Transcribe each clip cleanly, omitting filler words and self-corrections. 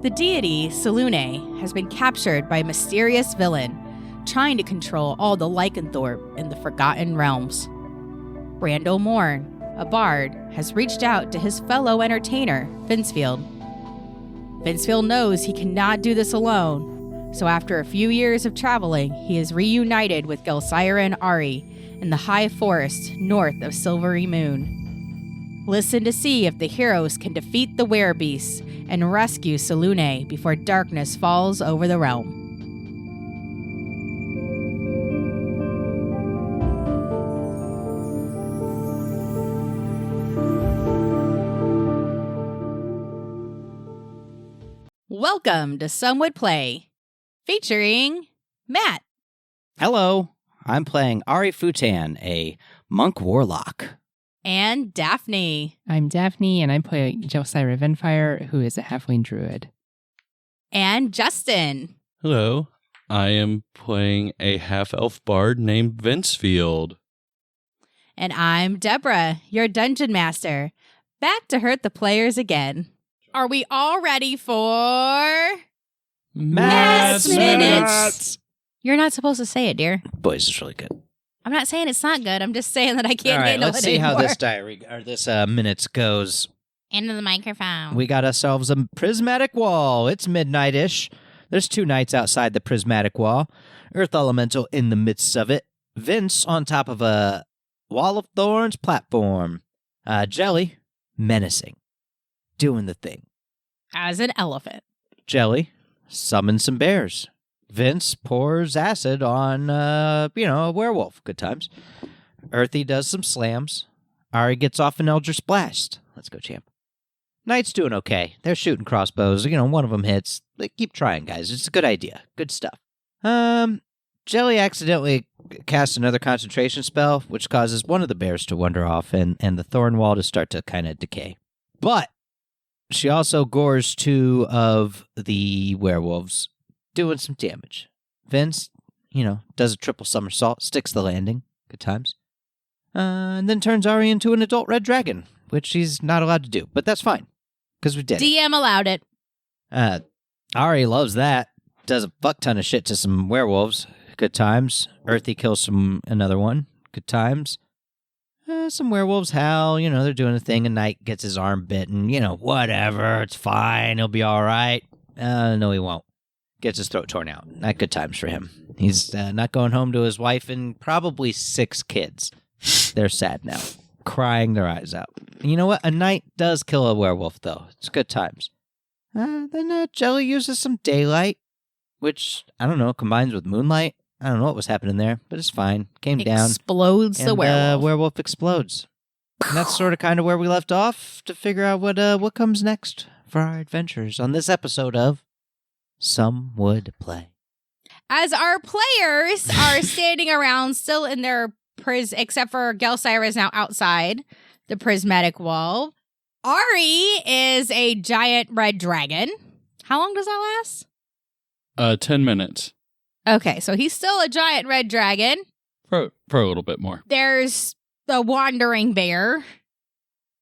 The deity, Selune, has been captured by a mysterious villain, trying to control all the lycanthrope in the Forgotten Realms. Randall Corn, a bard, has reached out to his fellow entertainer, Vincefield. Vincefield knows he cannot do this alone, so after a few years of traveling, he is reunited with Gelsira and Ari in the high forest north of Silverymoon. Listen to see if the heroes can defeat the werebeasts and rescue Selune before darkness falls over the realm. Welcome to Some Would Play, featuring Matt. Hello, I'm playing Ari Futan, a monk warlock. And Daphne. I'm Daphne, and I play Gelsira Venfire, who is a halfling druid. And Justin. Hello, I am playing a half-elf bard named Vincefield. And I'm Deborah, your dungeon master, back to hurt the players again. Are we all ready for... Matt's Minutes! You're not supposed to say it, dear. Boys, it's really good. I'm not saying it's not good. I'm just saying that I can't All right, handle let's it see anymore. how this diary or this minutes goes. Into the microphone. We got ourselves a prismatic wall. It's midnight-ish. There's 2 knights outside the prismatic wall. Earth elemental in the midst of it. Vince on top of a wall of thorns platform. Jelly, menacing. Doing the thing. As an elephant. Jelly summons some bears. Vince pours acid on, a werewolf. Good times. Earthy does some slams. Ari gets off an Eldritch Blast. Let's go, champ. Knight's doing okay. They're shooting crossbows. One of them hits. They keep trying, guys. It's a good idea. Good stuff. Jelly accidentally casts another concentration spell, which causes one of the bears to wander off and the thorn wall to start to kind of decay. But she also gores 2 of the werewolves, doing some damage. Vince, does a triple somersault, sticks the landing. Good times. And then turns Ari into an adult red dragon, which she's not allowed to do, but that's fine, because we did it. DM allowed it. Ari loves that. Does a fuck ton of shit to some werewolves. Good times. Earthy kills another one. Good times. Some werewolves howl, they're doing a thing. A knight gets his arm bitten, whatever, it's fine, he'll be all right. No, he won't. Gets his throat torn out. Not good times for him. He's not going home to his wife and probably 6 kids. They're sad now, crying their eyes out. And you know what? A knight does kill a werewolf, though. It's good times. Then Jelly uses some daylight, which, I don't know, combines with moonlight. I don't know what was happening there, but it's fine. Came down. Explodes the werewolf. Werewolf explodes. And that's sort of kind of where we left off to figure out what comes next for our adventures on this episode of Some Would Play. As our players are standing around still in their except for Gelsira is now outside the prismatic wall. Ari is a giant red dragon. How long does that last? 10 minutes. Okay, so he's still a giant red dragon. For a little bit more. There's the wandering bear.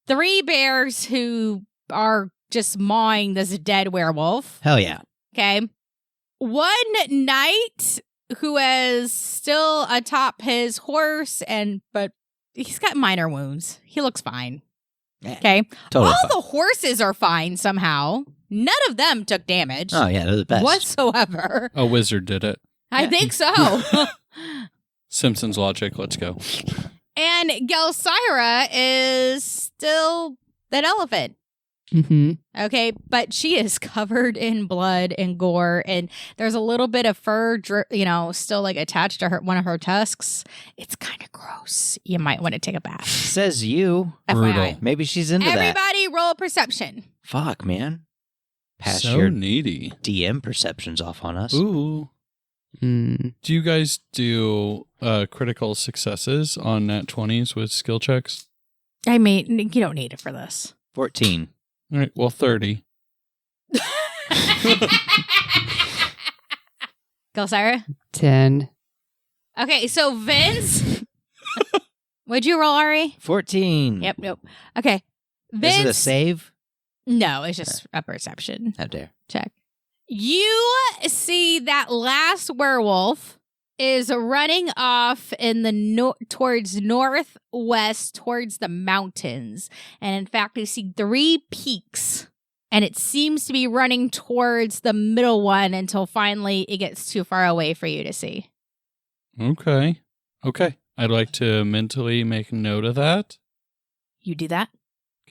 3 bears who are just mawing this dead werewolf. Hell yeah. Okay. 1 knight who is still atop his horse, but he's got minor wounds. He looks fine. Okay. Totally All fine. the horses are fine somehow. None of them took damage. Oh, yeah, they're the best. Whatsoever. A wizard did it. I think so. Simpsons logic, let's go. And Gelsira is still an elephant. Mm-hmm. Okay, but she is covered in blood and gore, and there's a little bit of fur, still like attached to one of her tusks. It's kind of gross. You might want to take a bath. Says you. FYI. Maybe she's into that. Everybody roll perception. Fuck, man. Pass So your needy. DM perceptions off on us. Ooh. Mm. Do you guys do critical successes on nat 20s with skill checks? I mean, you don't need it for this. 14. All right, well, 30. Gelsira? 10. Okay, so Vince. What'd you roll, Ari? 14. Yep, nope. Okay. Is Vince. it a save? No, it's just a perception How dare. check. You see that last werewolf is running off in the towards northwest, towards the mountains. And in fact, you see 3 peaks. And it seems to be running towards the middle one until finally it gets too far away for you to see. Okay. I'd like to mentally make note of that. You do that?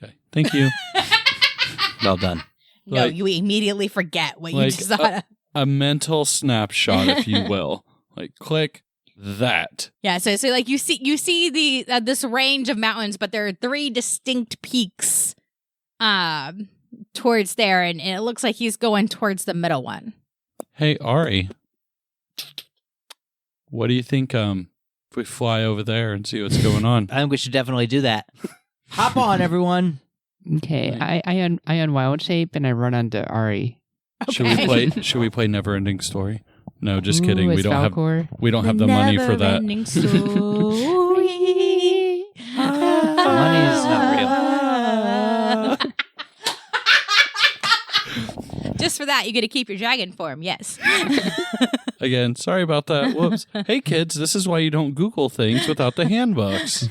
Okay. Thank you. Well done. No, Like- you immediately forget what you like, just saw. A mental snapshot, if you will. Like, click that. Yeah, so like you see the this range of mountains, but there are 3 distinct peaks towards there, and it looks like he's going towards the middle one. Hey, Ari. What do you think if we fly over there and see what's going on? I think we should definitely do that. Hop on, everyone. Okay, I unwild shape and I run onto Ari. Okay. Should we play Never-Ending Story? No, just kidding. Ooh, We as don't have the money for that. Never-ending story. Money's not real. Just for that, you get to keep your dragon form. Yes. Again, sorry about that. Whoops. Hey, kids, this is why you don't Google things without the handbooks.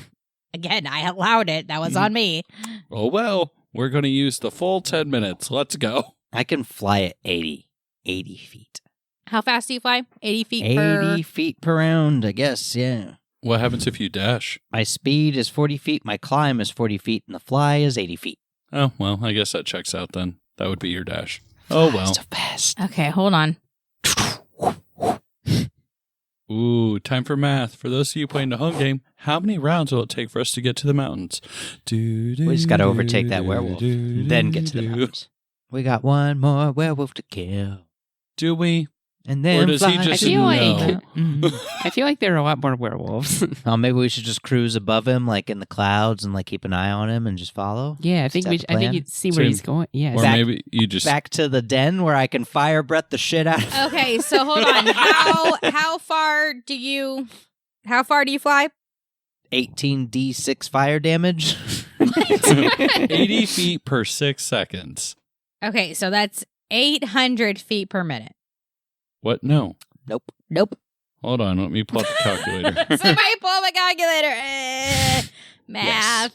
Again, I allowed it. That was on me. Oh, well, we're going to use the full 10 minutes. Let's go. I can fly at 80 feet. How fast do you fly? 80 feet 80 per... feet per round, I guess, yeah. What happens if you dash? My speed is 40 feet, my climb is 40 feet, and the fly is 80 feet. Oh, well, I guess that checks out then. That would be your dash. Oh, well. So fast. Okay, hold on. Ooh, time for math. For those of you playing the home game, how many rounds will it take for us to get to the mountains? We just got to overtake that werewolf, then get to the mountains. We got one more werewolf to kill. Do we? And then Or does he fly just I feel know? I feel like there are a lot more werewolves. Oh, maybe we should just cruise above him, like in the clouds, and like keep an eye on him and just follow. Yeah, I Is think that we. the I think plan? you'd see where he's going. Yeah, Or Back- maybe you just... Back to the den where I can fire breath the shit out of. Okay, so hold on. How far do you fly? 18d6 fire damage. 80 feet per 6 seconds. Okay, so that's 800 feet per minute. What? No. Nope. Hold on. Let me pull up the calculator. Somebody pull my calculator. Math.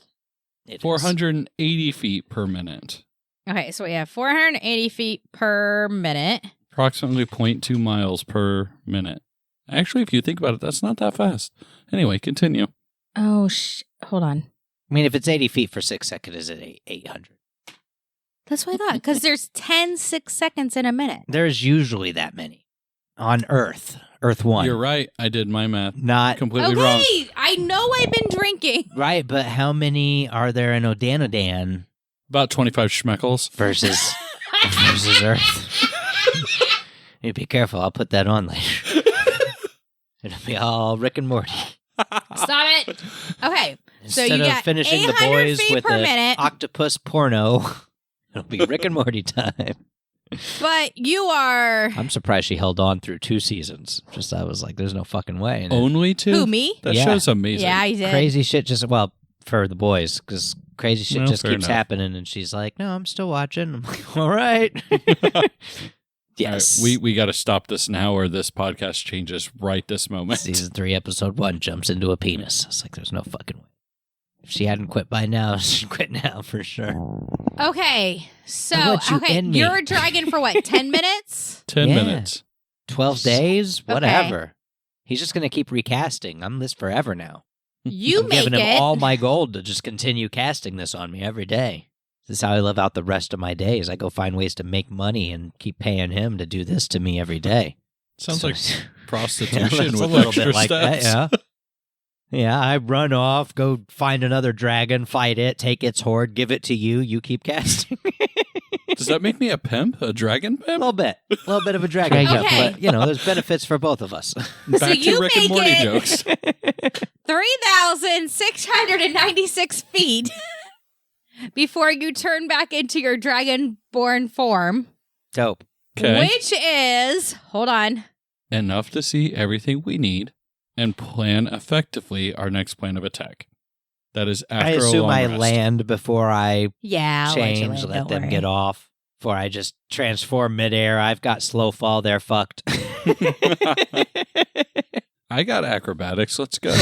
It is. 480 feet per minute. Okay, so we have 480 feet per minute. Approximately 0.2 miles per minute. Actually, if you think about it, that's not that fast. Anyway, continue. Oh, hold on. I mean, if it's 80 feet for 6 seconds, is it 800? That's what I thought, because there's 10 6 seconds in a minute. There's usually that many on Earth. Earth 1. You're right. I did my math Not completely wrong. Okay, I know I've been drinking. right, but how many are there in Odanodan About 25 schmeckles. versus Earth? You be careful. I'll put that on later. It'll be all Rick and Morty. Stop it. Okay, so Instead you of got finishing the 800 boys feet with per an minute. octopus porno, it'll be Rick and Morty time. But you are... I'm surprised she held on through 2 seasons. Just I was like, there's no fucking way. And Only 2? Who, me? That Yeah. show's amazing. Yeah, I did. crazy shit just, well, for the boys, because crazy shit No, just fair keeps enough. happening. And she's like, no, I'm still watching. I'm like, all right. Yes. All right, we got to stop this now or this podcast changes right this moment. Season 3, episode 1 jumps into a penis. It's like, there's no fucking way. If she hadn't quit by now, she'd quit now for sure. Okay, so I want you in me. you're a dragon for what, 10 minutes? 10 Yeah. minutes. 12 days? Okay. Whatever. He's just going to keep recasting. I'm this forever now. You I'm make giving him it. all my gold to just continue casting this on me every day. This is how I live out the rest of my days. I go find ways to make money and keep paying him to do this to me every day. Sounds So- like prostitution It's with a little extra bit like steps. that, yeah. Yeah, I run off, go find another dragon, fight it, take its horde, give it to you. You keep casting. Does that make me a pimp? A dragon A pimp? little bit of a dragon. Dragon. pimp, Okay. But, you know, there's benefits for both of us. Back you to Rick and make Morty it- jokes. 3,696 feet before you turn back into your dragon-born form, Dope. Okay. which is, hold on, Enough to see everything we need and plan effectively our next plan of attack. That is I after a assume long I rest. land before I Yeah, I'll let you change, land, let don't them worry. get off. Before I just transform midair. I've got slow fall. They're fucked. I got acrobatics. Let's go.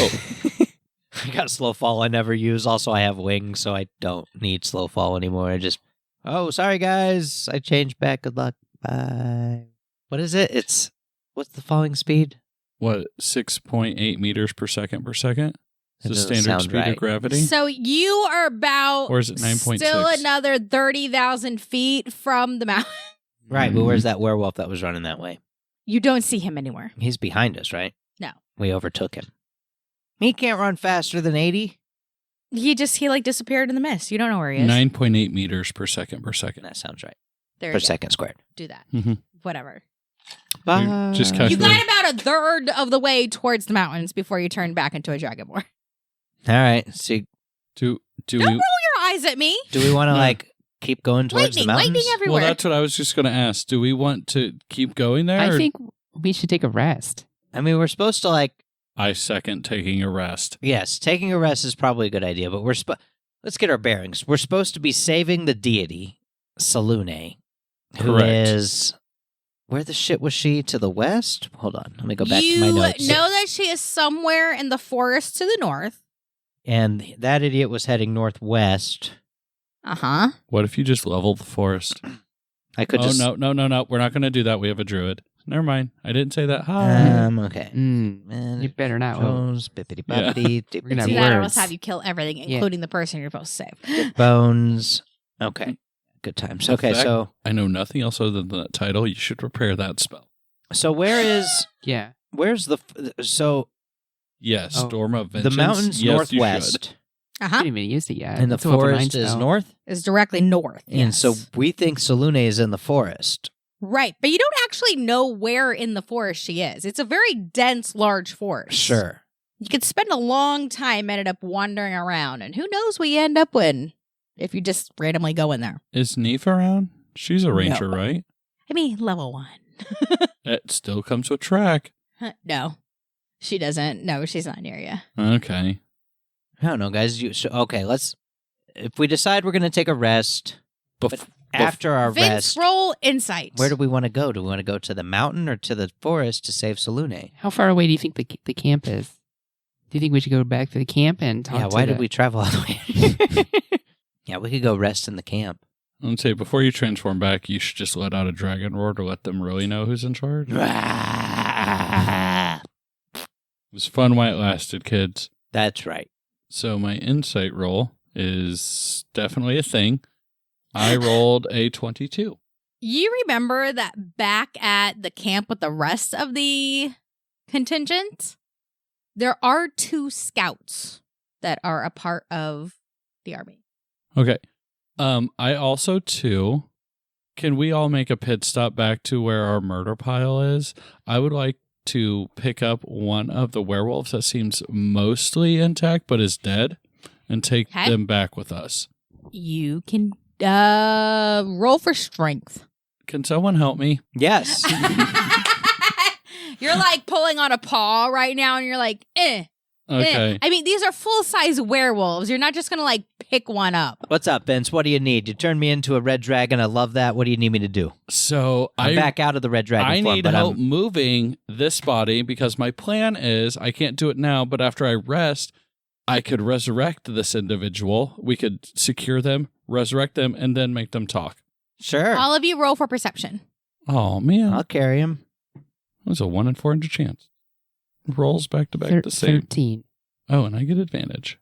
I got slow fall I never use. Also, I have wings, so I don't need slow fall anymore. I just, oh, sorry, guys. I changed back. Good luck. Bye. What is it? What's the falling speed? What, 6.8 meters per second per second? That Is the doesn't standard sound speed right. of gravity? So you are about Or is it 9.6? still another 30,000 feet from the mountain. Right, but where's that werewolf that was running that way? You don't see him anywhere. He's behind us, right? No. We overtook him. He can't run faster than 80. He disappeared in the mist. You don't know where he is. 9.8 meters per second per second. That sounds right. There Per you go. second squared. Do that. Mhm. Whatever. Just You calculate. got about a third of the way towards the mountains before you turn back into a dragonborn. All right. So Do Don't we? roll your eyes at me. do we want to Yeah. keep going towards the mountains? Lightning everywhere. Well, that's what I was just going to ask. Do we want to keep going there? I or- think we should take a rest. I mean, we're supposed to I second taking a rest. yes, taking a rest is probably a good idea, but let's get our bearings. We're supposed to be saving the deity, Selune, who Correct. is, where the shit was she? To the west? Hold on. Let me go back you to my notes. know that she is somewhere in the forest to the north. And that idiot was heading northwest. Uh-huh. What if you just leveled the forest? I could Oh, just... no. We're not going to do that. We have a druid. Never mind. I didn't say that. Hi. Okay. Mm, you better not. Bones, bippity boppity, We're gonna See have that or words. else have you kill everything, Yeah. including the person you're supposed to save. bones. Okay. Good times. Okay, Fact- so I know nothing else other than that title. You should prepare that spell. Yeah. where's the so Yes, Oh. Storm of the Vengeance. mountains Yes, you northwest I Uh-huh. haven't even used it yet. and the It's a level 9 forest is spell. north? Is directly north. And so yes. we think Selune is in the forest. Right, but you don't actually know where in the forest she is. It's a very dense, large forest. Sure. You could spend a long time ended up wandering around, and who knows what you end up with if you just randomly go in there. Is Neef around? She's a ranger, No. right? I mean, level 1. It still comes with track. No, she doesn't. No, she's not near you. Okay. I don't know, guys. If we decide we're going to take a rest, Bef- after our Vince, rest, roll insight. where do we want to go? Do we want to go to the mountain or to the forest to save Selune? How far away do you think the camp is? Do you think we should go back to the camp and talk Yeah, to why the... did we travel all the way? Yeah, we could go rest in the camp. I'd say before you transform back, you should just let out a dragon roar to let them really know who's in charge. It was fun while it lasted, kids. That's right. So my insight roll is definitely a thing. I rolled a 22. You remember that back at the camp with the rest of the contingent, there are 2 scouts that are a part of the army. Okay. I also, too, can we all make a pit stop back to where our murder pile is? I would like to pick up one of the werewolves that seems mostly intact but is dead and take Okay. them back with us. You can roll for strength. Can someone help me? Yes. You're like pulling on a paw right now, and you're like, Okay. I mean, these are full-size werewolves. You're not just going to like pick one up. What's up, Vince? What do you need? You turned me into a red dragon. I love that. What do you need me to do? So I'm back out of the red dragon I form, need but help I'm... moving this body because my plan is I can't do it now, but after I rest, I could resurrect this individual. We could secure them, resurrect them, and then make them talk. Sure. All of you roll for perception. Oh, man. I'll carry him. That's a 1 in 400 chance. Rolls back to back the same. 13. Oh, and I get advantage.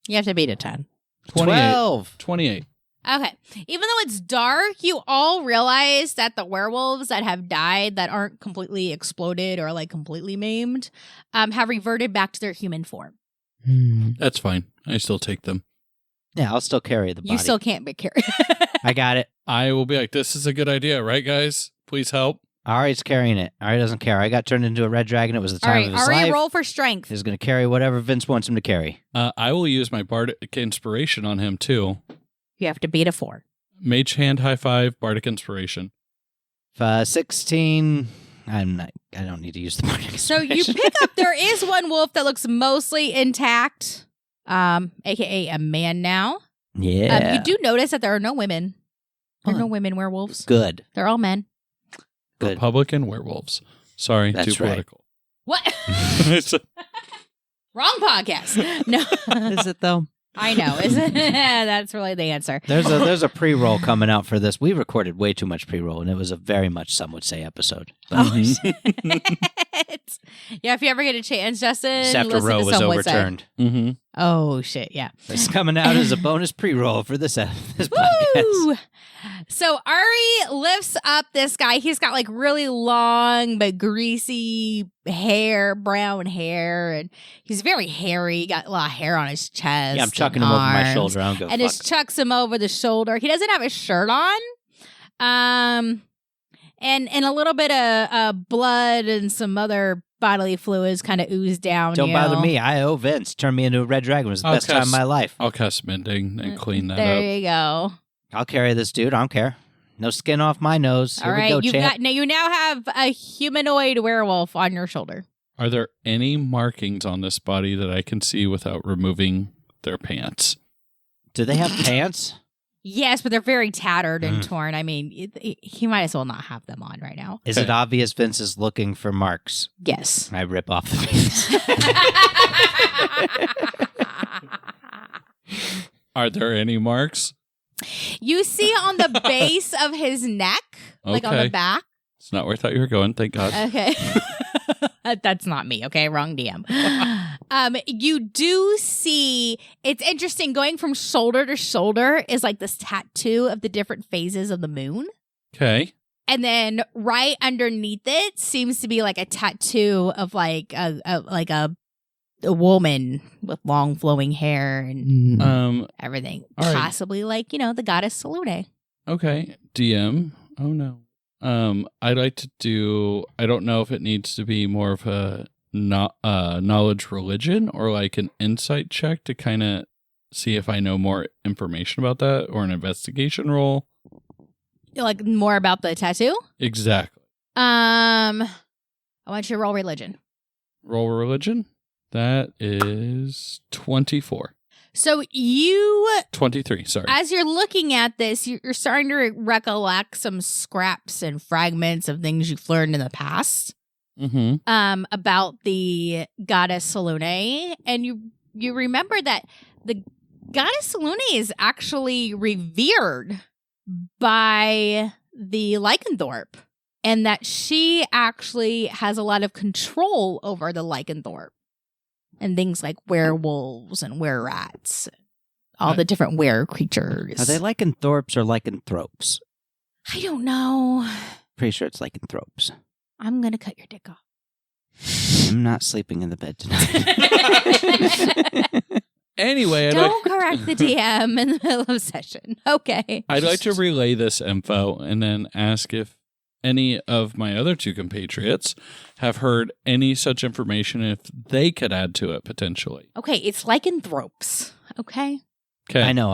You have to beat a 10. 28. 12. 28. Okay. Even though it's dark, you all realize that the werewolves that have died that aren't completely exploded or like completely maimed have reverted back to their human form. That's fine. I still take them. Yeah, I'll still carry the body. You still can't be carried. I got it. I will be like, this is a good idea, right, guys? Please help. Ari's carrying it. Ari doesn't care. I got turned into a red dragon. It was the All time right, of his Ari, life. roll for strength. He's going to carry whatever Vince wants him to carry. I will use my bardic inspiration on him, too. You have to beat a 4. Mage hand high five, bardic inspiration. 16. I don't need to use the bardic So you inspiration. pick up, there is one wolf that looks mostly intact. aka a man now. Yeah. You do notice that there are no women. There are no women werewolves. Good. They're all men. Good. Republican werewolves. Sorry, That's too right. political. What? It's a- Wrong podcast. No. Is it though? I know. Isn't that's really the answer. There's a pre-roll coming out for this. We recorded way too much pre-roll, and it was a very much, some would say, episode. But Oh, shit. Yeah, if you ever get a chance, Justin, it's after listen Roe to was Some Would Say. overturned. Mm-hmm. Oh, shit, yeah. It's coming out as a bonus pre-roll for this podcast. Woo! So Ari lifts up this guy. He's got like really long but greasy hair, brown hair, and he's very hairy. Got a lot of hair on his chest. Yeah, I'm chucking and him over my arms. shoulder. I don't give a And fuck. just chucks him over the shoulder. He doesn't have his shirt on. And a little bit of blood and some other bodily fluids kind of ooze down. Don't you. bother me. I owe Vince. Turned me into a red dragon. It was the I'll best time of cast- my life. I'll cast mending and clean that There up. you go. I'll carry this dude. I don't care. No skin off my nose. Here All we right, go, champ. you now have a humanoid werewolf on your shoulder. Are there any markings on this body that I can see without removing their pants? Do they have pants? Yes, but they're very tattered and Mm. torn. I mean, he might as well not have them on right now. Is Okay. it obvious Vince is looking for marks? Yes. I rip off the pants. Are there any marks? You see on the base of his neck, like on the Okay. back. It's not where I thought you were going, thank God. Okay. That's not me, okay? Wrong DM. You do see, it's interesting, going from shoulder to shoulder is like this tattoo of the different phases of the moon. Okay. And then right underneath it seems to be like a tattoo of like a woman with long flowing hair and everything. All right. Possibly like, the goddess Salune. Okay. DM. Oh no. I'd like to do, I don't know if it needs to be more of a knowledge religion or like an insight check to kind of see if I know more information about that, or an investigation roll. Like more about the tattoo? Exactly. I want you to roll religion. Roll religion. That is 24. So you, 23, sorry. as you're looking at this, you're starting to recollect some scraps and fragments of things you've learned in the past about the goddess Salune. And you remember that the goddess Salune is actually revered by the Lycanthrope, and that she actually has a lot of control over the Lycanthrope and things like werewolves and were-rats, all the different were creatures. Are they lycanthropes or lycanthropes? I don't know. Pretty sure it's lycanthropes. I'm going to cut your dick off. I'm not sleeping in the bed tonight. Anyway, Don't correct the DM in the middle of session. Okay. I'd like to relay this info and then ask if any of my other two compatriots have heard any such information, if they could add to it potentially. Okay, it's lycanthropes. Okay. Okay. I know.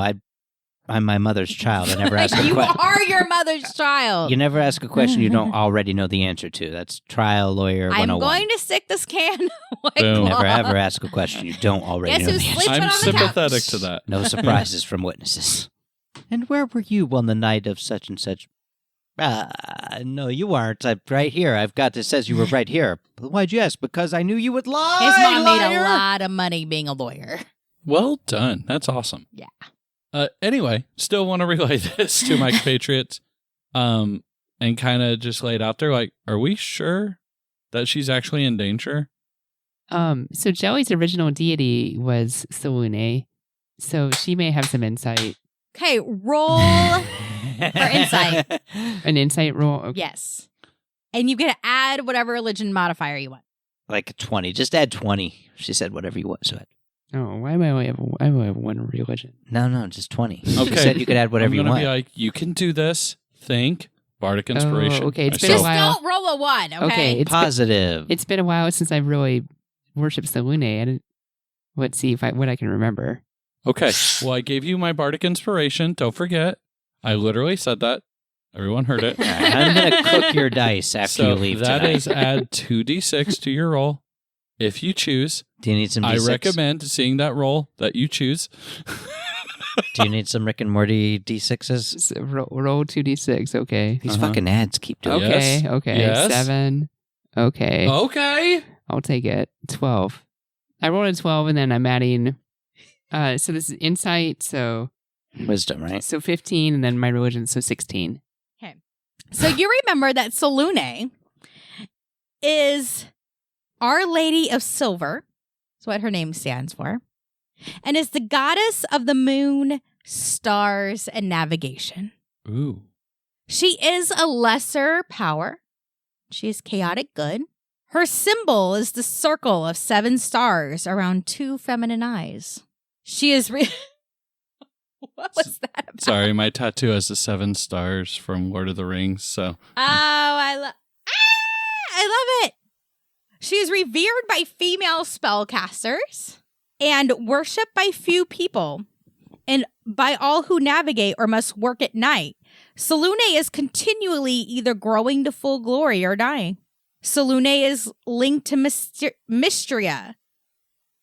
I'm my mother's child. I never ask a You question. are your mother's child. You never ask a question you don't already know the answer to. That's trial lawyer 101. I'm going to stick this can away. Boom. Never ever ask a question you don't already Guess know who's the answer. sleeping I'm on the sympathetic couch? to that. No surprises from witnesses. And where were you on the night of such and such? No, you aren't. I'm right here. I've got it says you were right here. But why'd you ask? Because I knew you would lie. His mom made a liar. lot of money being a lawyer. Well done. That's awesome. Yeah. Anyway, still want to relay this to my compatriots, and kind of just lay it out there. Like, are we sure that she's actually in danger? So Joey's original deity was Salune, so she may have some insight. Okay, roll for insight. An insight roll. Okay. Yes. And you can add whatever religion modifier you want. Like 20. Just add 20. She said whatever you want. So Oh, why do I only have one religion? no, just 20. She Okay. said you could add whatever I'm you gonna want. be like, you can do this. Think. Bardic inspiration. okay, it's I been a Just saw- while. don't roll a 1, okay? Okay, Positive. It's been a while since I've really worshipped Salune. Let's see what I can remember. Okay. Well, I gave you my bardic inspiration. Don't forget. I literally said that. Everyone heard it. All right, I'm going to cook your dice after So you leave that tonight. is add 2d6 to your roll. if you choose, Do you need some I D6? recommend seeing that roll that you choose. Do you need some Rick and Morty D6s? So roll 2d6. Okay. These fucking ads keep doing it. Okay. Yes. Okay. Yes. 7. Okay. Okay. I'll take it. 12. I rolled a 12 and then I'm adding. So this is insight. So Wisdom, right? 15 and then my religion. So 16. Okay. So you remember that Selune is Our Lady of Silver. That's what her name stands for. And is the goddess of the moon, stars, and navigation. Ooh. She is a lesser power. She is chaotic good. Her symbol is the circle of 7 stars around 2 feminine eyes. She is... What was that about? Sorry, my tattoo has the 7 stars from Lord of the Rings, so. Oh, I love it. She is revered by female spellcasters and worshipped by few people and by all who navigate or must work at night. Selune is continually either growing to full glory or dying. Selune is linked to Mystria.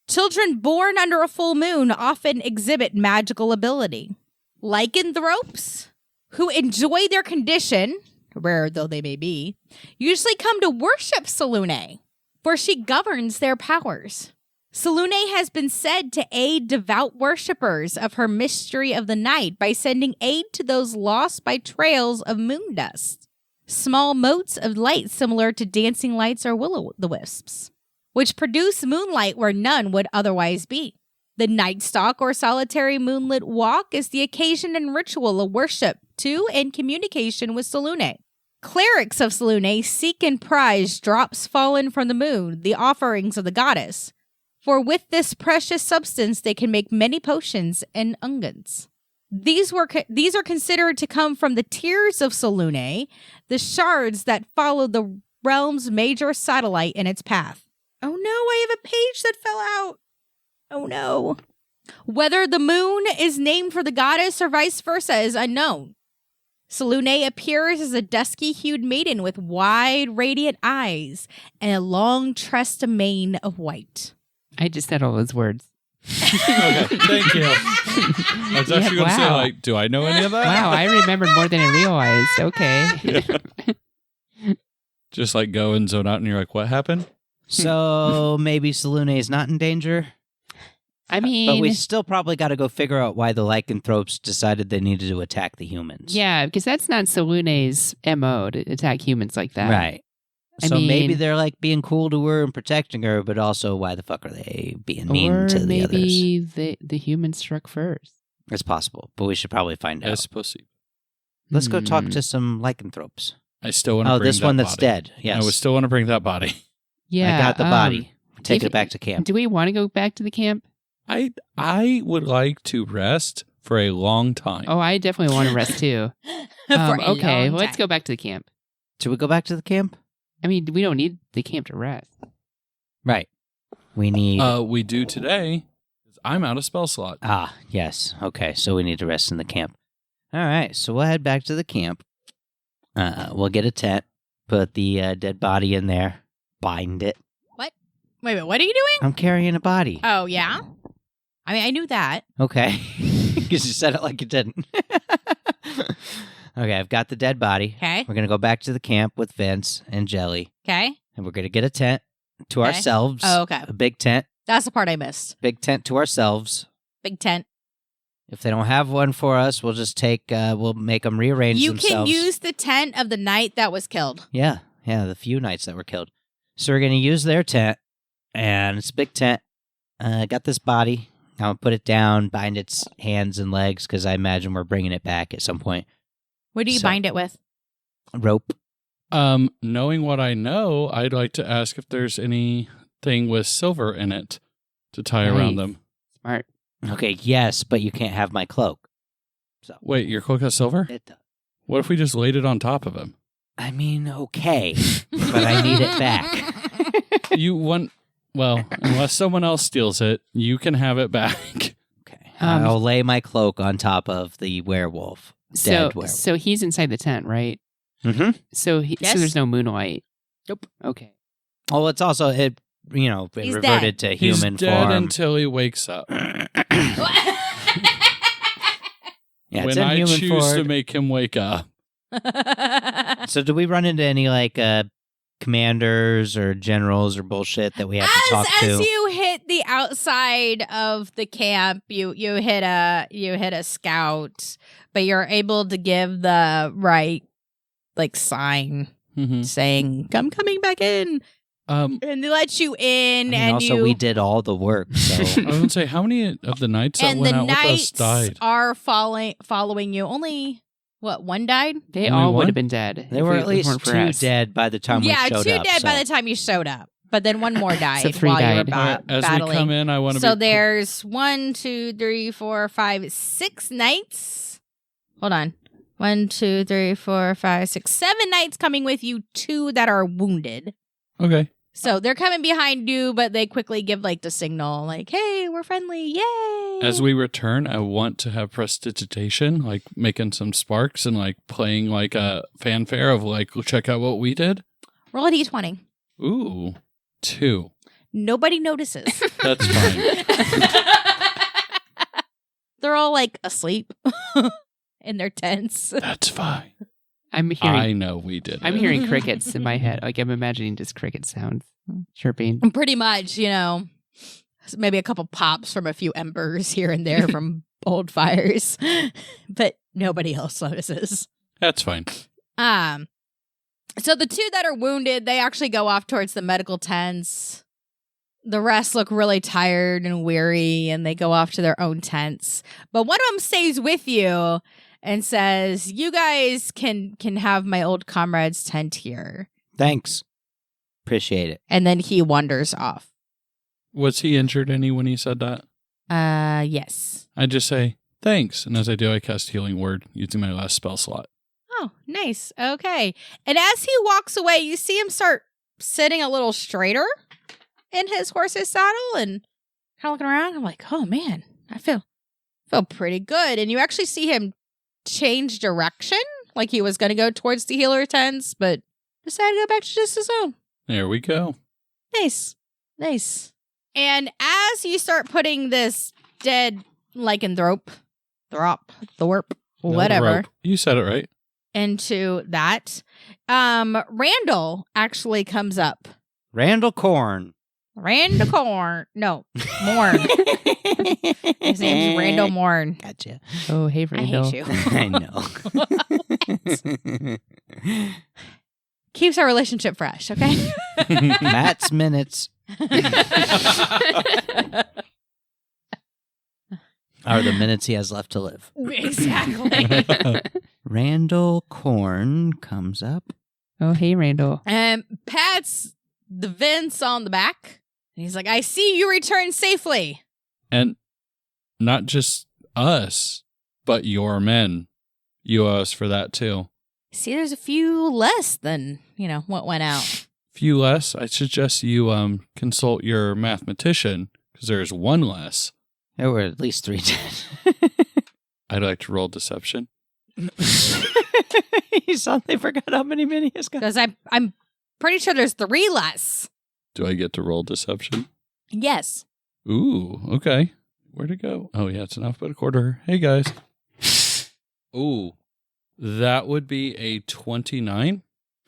Children born under a full moon often exhibit magical ability. Lycanthropes, who enjoy their condition, rare though they may be, usually come to worship Selune, for she governs their powers. Selune has been said to aid devout worshippers of her mystery of the night by sending aid to those lost by trails of moon dust, small motes of light similar to dancing lights or will-o'-the-wisps, which produce moonlight where none would otherwise be. The night stalk or solitary moonlit walk is the occasion and ritual of worship to and communication with Selune. Clerics of Selune seek and prize drops fallen from the moon, the offerings of the goddess. For with this precious substance, they can make many potions and unguents. These are considered to come from the tears of Selune, the shards that follow the realm's major satellite in its path. Oh no, I have a page that fell out. Oh no. Whether the moon is named for the goddess or vice versa is unknown. Selune appears as a dusky-hued maiden with wide, radiant eyes and a long tressed mane of white. I just said all those words. Okay, thank you. I was actually going to say, like, do I know any of that? Wow, I remembered more than I realized. Okay. Yeah. Just like go and zone out and you're like, what happened? So maybe Selune is not in danger, I mean, but we still probably got to go figure out why the lycanthropes decided they needed to attack the humans. yeah, because that's not Selune's MO to attack humans like that. Right. I So maybe mean- they're like being cool to her and protecting her, but also why the fuck are they being mean Or to the others? maybe the humans struck first. It's possible, but we should probably find out. Yes, pussy. Let's go talk Hmm. to some lycanthropes. I still want to Oh, bring this that one that's body. dead. Yes. I would still want to bring that body. Yeah, I got the body. Take if- it back to camp. Do we want to go back to the camp? I would like to rest for a long time. Oh, I definitely want to rest too. For a Okay, long let's time. go back to the camp. Should we go back to the camp? I mean, we don't need the camp to rest. Right. We need... We do today. 'Cause I'm out of spell slot. yes. Okay, so we need to rest in the camp. All right, so we'll head back to the camp. We'll get a tent, put the dead body in there, bind it. Wait a minute, what are you doing? I'm carrying a body. Oh, yeah? I mean, I knew that. Okay. Because you said it like you didn't. Okay, I've got the dead body. Okay. We're going to go back to the camp with Vince and Jelly, Okay. and we're going to get a tent to Okay. ourselves. Oh, okay. A big tent. That's the part I missed. Big tent to ourselves. Big tent. If they don't have one for us, we'll just we'll make them rearrange You themselves. can use the tent of the knight that was killed. Yeah, the few knights that were killed. So we're going to use their tent, and it's a big tent. Got this body. I'm going to put it down, bind its hands and legs, because I imagine we're bringing it back at some point. What do you So- bind it with? Rope. Knowing what I know, I'd like to ask if there's anything with silver in it to tie around Nice. them. Smart. Okay, yes, but you can't have my cloak. So Wait, your cloak has silver? it, What if we just laid it on top of him? I mean, okay, but I need it back. You want, well, unless someone else steals it, you can have it back. Okay, Um, I'll lay my cloak on top of the werewolf. Dead werewolf. So he's inside the tent, right? Mm-hmm. So Yes. so there's no moonlight. Nope. Okay. Well, it's also He's reverted to human He's dead form. until he wakes up. Yeah, When it's in I human choose form. to make him wake up. So do we run into any commanders or generals or bullshit that we have to talk to? As you hit the outside of the camp, you hit a scout, but you're able to give the right sign saying I'm coming back in. And they let you in, and also we did all the work. So I was going to say, how many of the knights that and went the out with us knights died? are following you. Only one died? They Only all one? would have been dead. there if were it at least weren't for 2 us. dead by the time we showed up. two dead by so- the time you showed up, but then one more died So 3 while you were died. All right, as battling. we come in, I want to So be... there's 1, 2, 3, 4, 5, 6 knights. Hold on. 1, 2, 3, 4, 5, 6, 7 knights coming with you. 2 that are wounded. Okay. So they're coming behind you, but they quickly give the signal, hey, we're friendly, yay! As we return, I want to have prestidigitation, making some sparks and playing a fanfare of check out what we did. Roll a d20. Ooh, 2. Nobody notices. That's fine. They're all asleep in their tents. That's fine. I'm hearing. I know we did. I'm it. hearing crickets in my head. I'm imagining just cricket sounds chirping. Pretty much, maybe a couple pops from a few embers here and there from old fires, but nobody else notices. That's fine. So the 2 that are wounded, they actually go off towards the medical tents. The rest look really tired and weary, and they go off to their own tents. But one of them stays with you and says, "You guys can have my old comrade's tent here." Thanks. Appreciate it. And then he wanders off. Was he injured any when he said that? Yes. I just say, thanks. And as I do, I cast Healing Word using my last spell slot. Oh, nice. Okay. And as he walks away, you see him start sitting a little straighter in his horse's saddle and kind of looking around. I'm like, oh man, I feel pretty good. And you actually see him change direction, like he was going to go towards the healer tents, but decided to go back to just his own. There we go. Nice. And as you start putting this dead lycanthrope, thorpe, No, whatever, rope. You said it right. into that, Randall actually comes up. Randall Corn. Randall Corn. No, Morn. His name's Randall Morn. Gotcha. Oh, hey, I Randall. hate you. I know. Keeps our relationship fresh, okay? Matt's minutes are the minutes he has left to live. Exactly. Randall Corn comes up. Oh, hey, Randall. And pats the Vince on the back. And he's like, I see you returned safely. And not just us, but your men. You owe us for that too. See, there's a few less than, what went out. Few less. I suggest you consult your mathematician because there's 1 less. There were at least 3 dead. I'd like to roll deception. You suddenly forgot how many minis got. Because I'm pretty sure there's 3 less. Do I get to roll deception? Yes. Ooh, okay. Where'd it go? Oh, yeah, it's an alphabetical order. Hey, guys. Ooh, that would be a 29.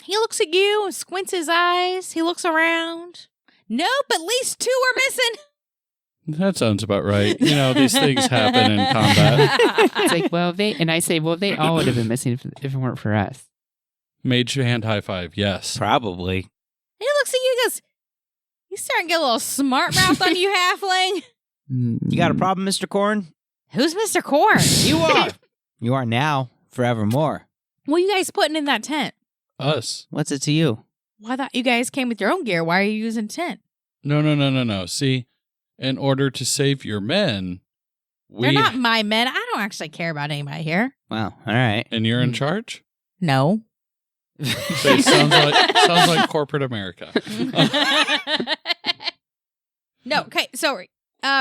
He looks at you and squints his eyes. He looks around. Nope, at least 2 are missing. That sounds about right. These things happen in combat. It's like, they all would have been missing if it weren't for us. Mage hand high five, yes. Probably. He looks at you and goes, you starting to get a little smart mouth on you, halfling. You got a problem, Mr. Corn? Who's Mr. Corn? You are. You are now, forevermore. What are you guys putting in that tent? Us. What's it to you? Well, I thought you guys came with your own gear. Why are you using tent? No. See, in order to save your men, They're not my men. I don't actually care about anybody here. Wow. All right. And you're in charge? No. So it sounds like corporate America. No. Okay. So,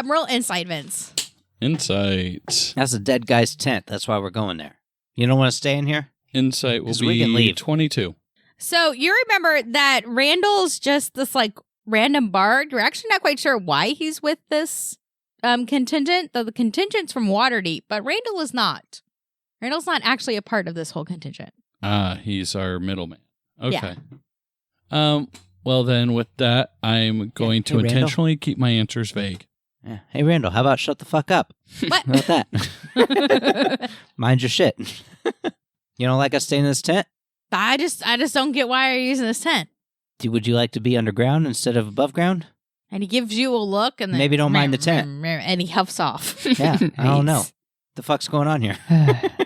roll insight, Vince. Insight. That's a dead guy's tent. That's why we're going there. You don't want to stay in here? Insight will 'Cause be we can leave. 22. So you remember that Randall's just this random bard. You're actually not quite sure why he's with this contingent, though the contingent's from Waterdeep, but Randall is not. Randall's not actually a part of this whole contingent. He's our middleman. Okay. Well, then, with that, I'm going to Randall? intentionally keep my answers vague. Yeah. Hey, Randall, how about shut the fuck up? What? How about that? Mind your shit. You don't like us staying in this tent? I just don't get why you're using this tent. Would you like to be underground instead of above ground? And he gives you a look and then Maybe don't mind the tent. And he huffs off. Yeah, I don't know. Nice. The fuck's going on here?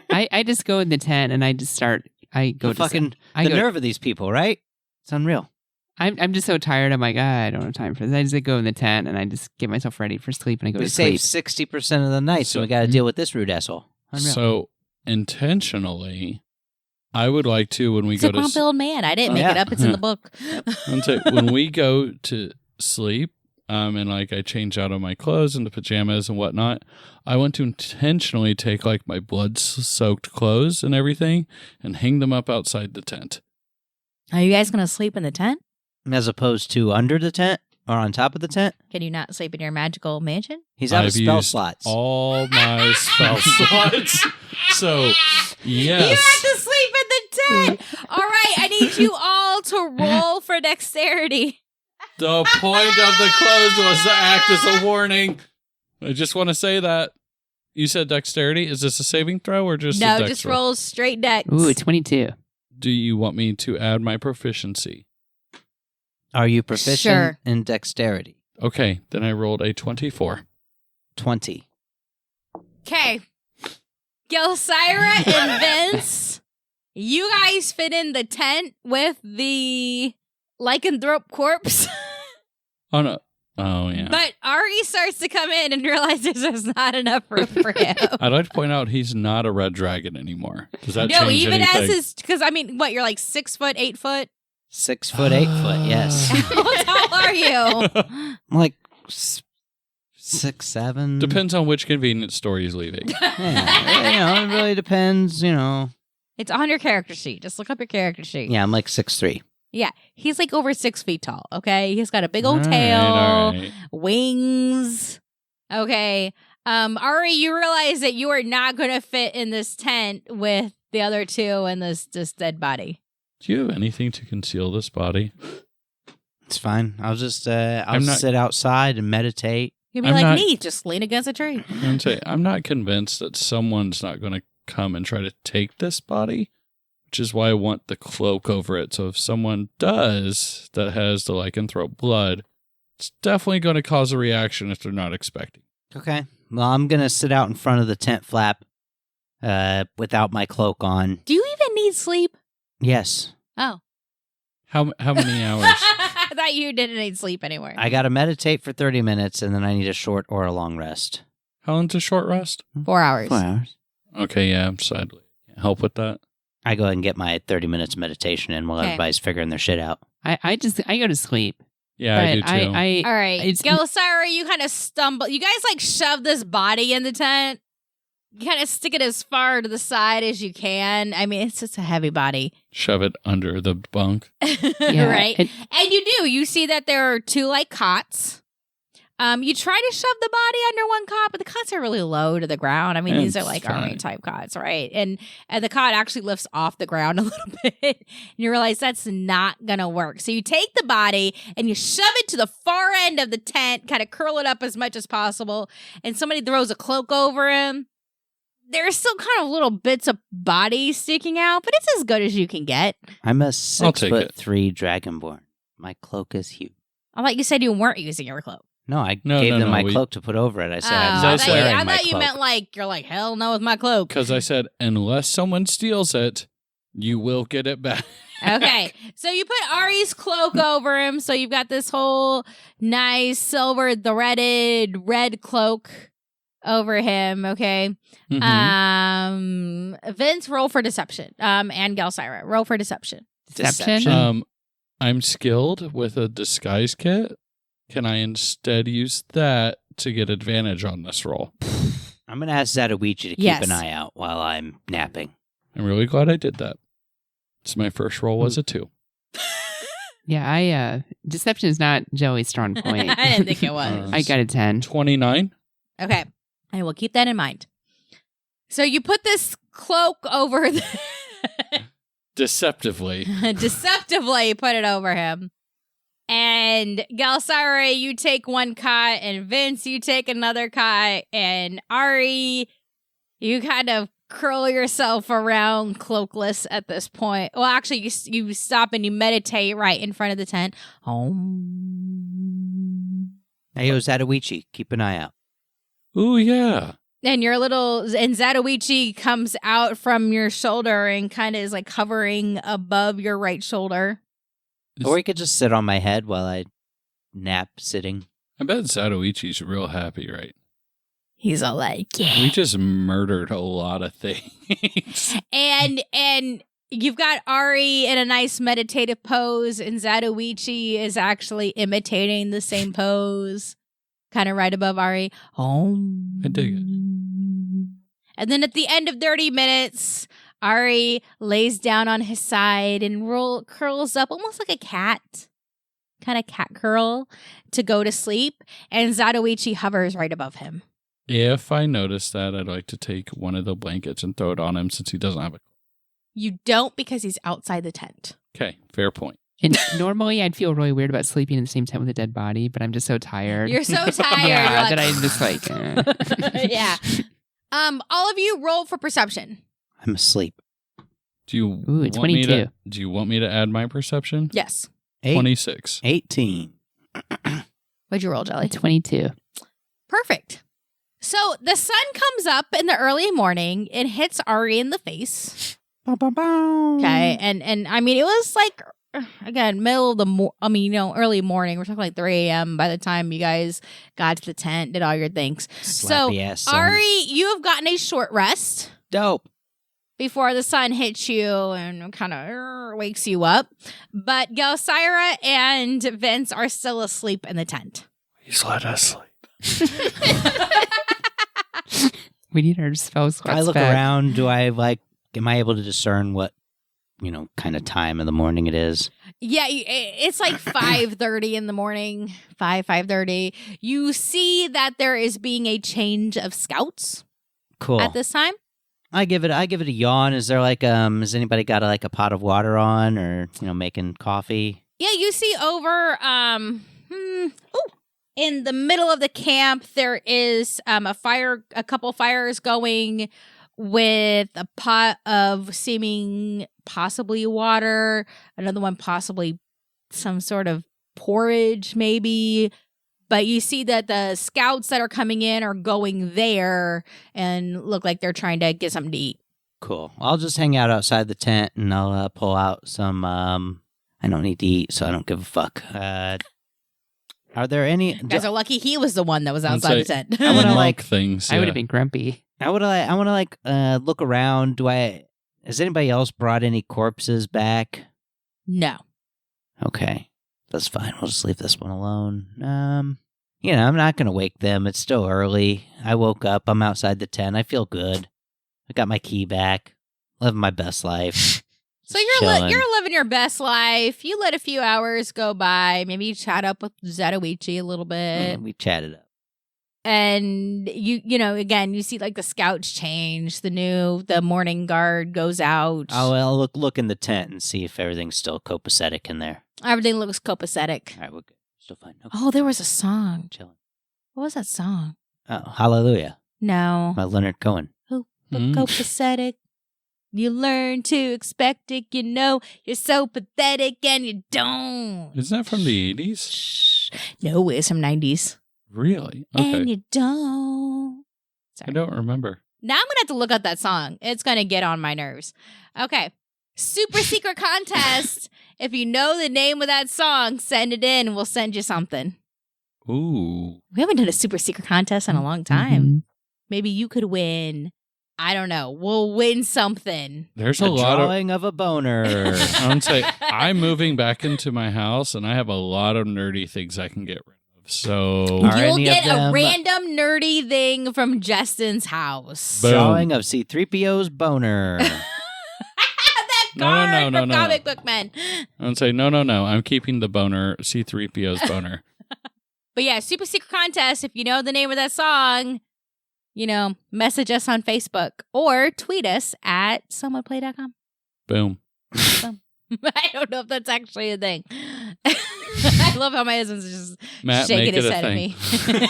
I just go in the tent and I just start. I go The to fucking nerve of these people, right? It's unreal. I'm just so tired. I'm like, I don't have time for this. I just go in the tent and I just get myself ready for sleep and I go We to sleep. saved 60% of the night, so we got to deal with this rude asshole. Unreal. So, intentionally, I would like to, when we It's go a to... grump-billed man. I didn't make it up. It's in the book. When we go to sleep, and like I change out of my clothes and the pajamas and whatnot, I want to intentionally take like my blood-soaked clothes and everything and hang them up outside the tent. Are you guys going to sleep in the tent? As opposed to under the tent or on top of the tent? Can you not sleep in your magical mansion? He's out of I've spell used slots. all my spell slots. So, You yes. have to sleep in the tent. All right, I need you all to roll for dexterity. The point of the clothes was to act as a warning. I just want to say that. You said dexterity. Is this a saving throw or just a No, dex just roll? roll straight dex. Ooh, 22. Do you want me to add my proficiency? Are you proficient Sure. in dexterity? Okay, then I rolled a 24. 20. Okay. Gelsira and Vince, you guys fit in the tent with the lycanthrope corpse. Oh, no. Oh, yeah. But Ari starts to come in and realizes there's not enough room for him. I'd like to point out he's not a red dragon anymore. Does that No, change even anything? as his, because I mean, what, you're like 6 foot, 8 foot? 6 foot, 8 foot, yes. How tall are you? I'm like 6, 7. Depends on which convenience store he's leaving. Yeah, it really depends, It's on your character sheet. Just look up your character sheet. Yeah, I'm like 6'3". Yeah, he's like over 6 feet tall, okay? He's got a big old All tail, right. wings. Okay. Ari, you realize that you are not going to fit in this tent with the other two and this dead body. Do you have anything to conceal this body? It's fine. I'll just I'm not- sit outside and meditate. You'll be I'm like not- me, just lean against a tree. I'm gonna say, I'm not convinced that someone's not going to come and try to take this body, which is why I want the cloak over it. So if someone does that has the lycanthrope blood, it's definitely going to cause a reaction if they're not expecting. Okay. Well, I'm going to sit out in front of the tent flap without my cloak on. Do you even need sleep? Yes. Oh. How many hours? I thought you didn't need sleep anywhere. I got to meditate for 30 minutes, and then I need a short or a long rest. How long's a short rest? 4 hours. 4 hours. Okay, yeah, sadly. Can't help with that. I go ahead and get my 30 minutes meditation in while Okay. everybody's figuring their shit out. I go to sleep. Yeah, I do But too. All right. It's- Gelsira, you kind of stumble. You guys like shove this body in the tent. You kind of stick it as far to the side as you can. I mean, it's just a heavy body. Shove it under the bunk. Right? And you do. You see that there are 2 like cots. You try to shove the body under one cot, but the cots are really low to the ground. I mean, these are It's like fine. army type cots, right? And the cot actually lifts off the ground a little bit. And you realize that's not going to work. So you take the body and you shove it to the far end of the tent, kind of curl it up as much as possible. And somebody throws a cloak over him. There's still kind of little bits of body sticking out, but it's as good as you can get. I'm a I'll 6'3" take it. dragonborn. My cloak is huge. I thought you said you weren't using your cloak. No, I No, gave no, them no, my we- cloak to put over it. I said Oh, I'm I not thought, you, wearing I my thought you cloak. meant like, you're like, hell no with my cloak. Because I said, unless someone steals it, you will get it back. Okay, so you put Ari's cloak over him, so you've got this whole nice silver threaded red cloak over him. Okay, Mhm. Vince, roll for deception. And Gelsira, roll for deception. Deception. I'm skilled with a disguise kit. Can I instead use that to get advantage on this roll? I'm going to ask Zatoichi to keep Yes. an eye out while I'm napping. I'm really glad I did that. So my first roll was a 2. Yeah, deception is not Joey's strong point. I didn't think it was. I got a 10. 29. Okay. I will keep that in mind. So you put this cloak over Deceptively. deceptively put it over him. And Gelsire, you take one cot, and Vince, you take another cot, and Ari, you kind of curl yourself around cloakless at this point. Well, actually, you stop and you meditate right in front of the tent. Hey, yo, Zatoichi, keep an eye out. Ooh, yeah. And Zatoichi comes out from your shoulder and kind of is like hovering above your right shoulder. Or he could just sit on my head while I nap sitting. I bet Zatoichi's real happy, right? He's all like, yeah. We just murdered a lot of things. And you've got Ari in a nice meditative pose, and Zatoichi is actually imitating the same pose, kind of right above Ari. I dig it. And then at the end of 30 minutes, Ari lays down on his side and curls up almost like a cat, kind of cat curl, to go to sleep. And Zatoichi hovers right above him. If I notice that, I'd like to take one of the blankets and throw it on him since he doesn't have a... You don't, because he's outside the tent. Okay, fair point. And normally I'd feel really weird about sleeping in the same tent with a dead body, but I'm just so tired. You're so tired. Yeah, you're that I'm just like... Yeah. All of you roll for perception. I'm asleep. Do you Ooh, want 22. me to? Do you want me to add my perception? Yes. 26. 18. What'd you roll, Jelly? 22. Perfect. So the sun comes up in the early morning and hits Ari in the face. Okay, and I mean, it was like, again, middle of the early morning. We're talking like 3 a.m. by the time you guys got to the tent, did all your things. Slappy ass sun. Ari, you have gotten a short rest Dope. before the sun hits you and kind of wakes you up. But Gelsira and Vince are still asleep in the tent. He's let us sleep. We need our spell slots I look back. around. Am I able to discern what, kind of time of the morning it is? Yeah, it's like 5:30 in the morning, 5:30. You see that there is being a change of scouts Cool. at this time. I give it a yawn. Is there has anybody got a pot of water on or, making coffee? Yeah, you see over, in the middle of the camp, there is a couple fires going with a pot of seeming possibly water, another one possibly some sort of porridge maybe. But you see that the scouts that are coming in are going there and look like they're trying to get something to eat. Cool. I'll just hang out outside the tent and I'll pull out some, I don't need to eat, so I don't give a fuck. Are there any... You guys are lucky he was the one that was outside the tent. I wanna, Milk things. I would have been grumpy. I want to look around. Has anybody else brought any corpses back? No. Okay. That's fine. We'll just leave this one alone. I'm not going to wake them. It's still early. I woke up. I'm outside the tent. I feel good. I got my key back. Living my best life. So Just you're chilling. living your best life. You let a few hours go by. Maybe you chat up with Zatoichi a little bit. We chatted up. And again, you see like the scouts change. The morning guard goes out. I'll look in the tent and see if everything's still copacetic in there. Everything looks copacetic. All right, we're good. Still fine. Okay. Oh, there was a song. Chilling. What was that song? Oh, Hallelujah. No. By Leonard Cohen. Copacetic. You learn to expect it. You're so pathetic and you don't. Isn't that from the 80s? Shh. No, it's from 90s. Really? And Okay. you don't. Sorry. I don't remember. Now I'm going to have to look up that song. It's going to get on my nerves. Okay. Super secret contest. If you know the name of that song, send it in. We'll send you something. Ooh. We haven't done a super secret contest in a long time. Mhm. Maybe you could win. I don't know. We'll win something. There's A a lot of... drawing of a boner. I would say I'm moving back into my house, and I have a lot of nerdy things I can get rid of. So Are You'll any of get a them- random nerdy thing from Justin's house. Boom. Drawing of C-3PO's boner. That card no, from no. Comic Book Men. I'm going to say, no. I'm keeping the boner, C-3PO's boner. But yeah, super secret contest. If you know the name of that song, message us on Facebook or tweet us at someoneplay.com. Boom. I don't know if that's actually a thing. I love how my husband's just Matt, shaking make his it a head at thing.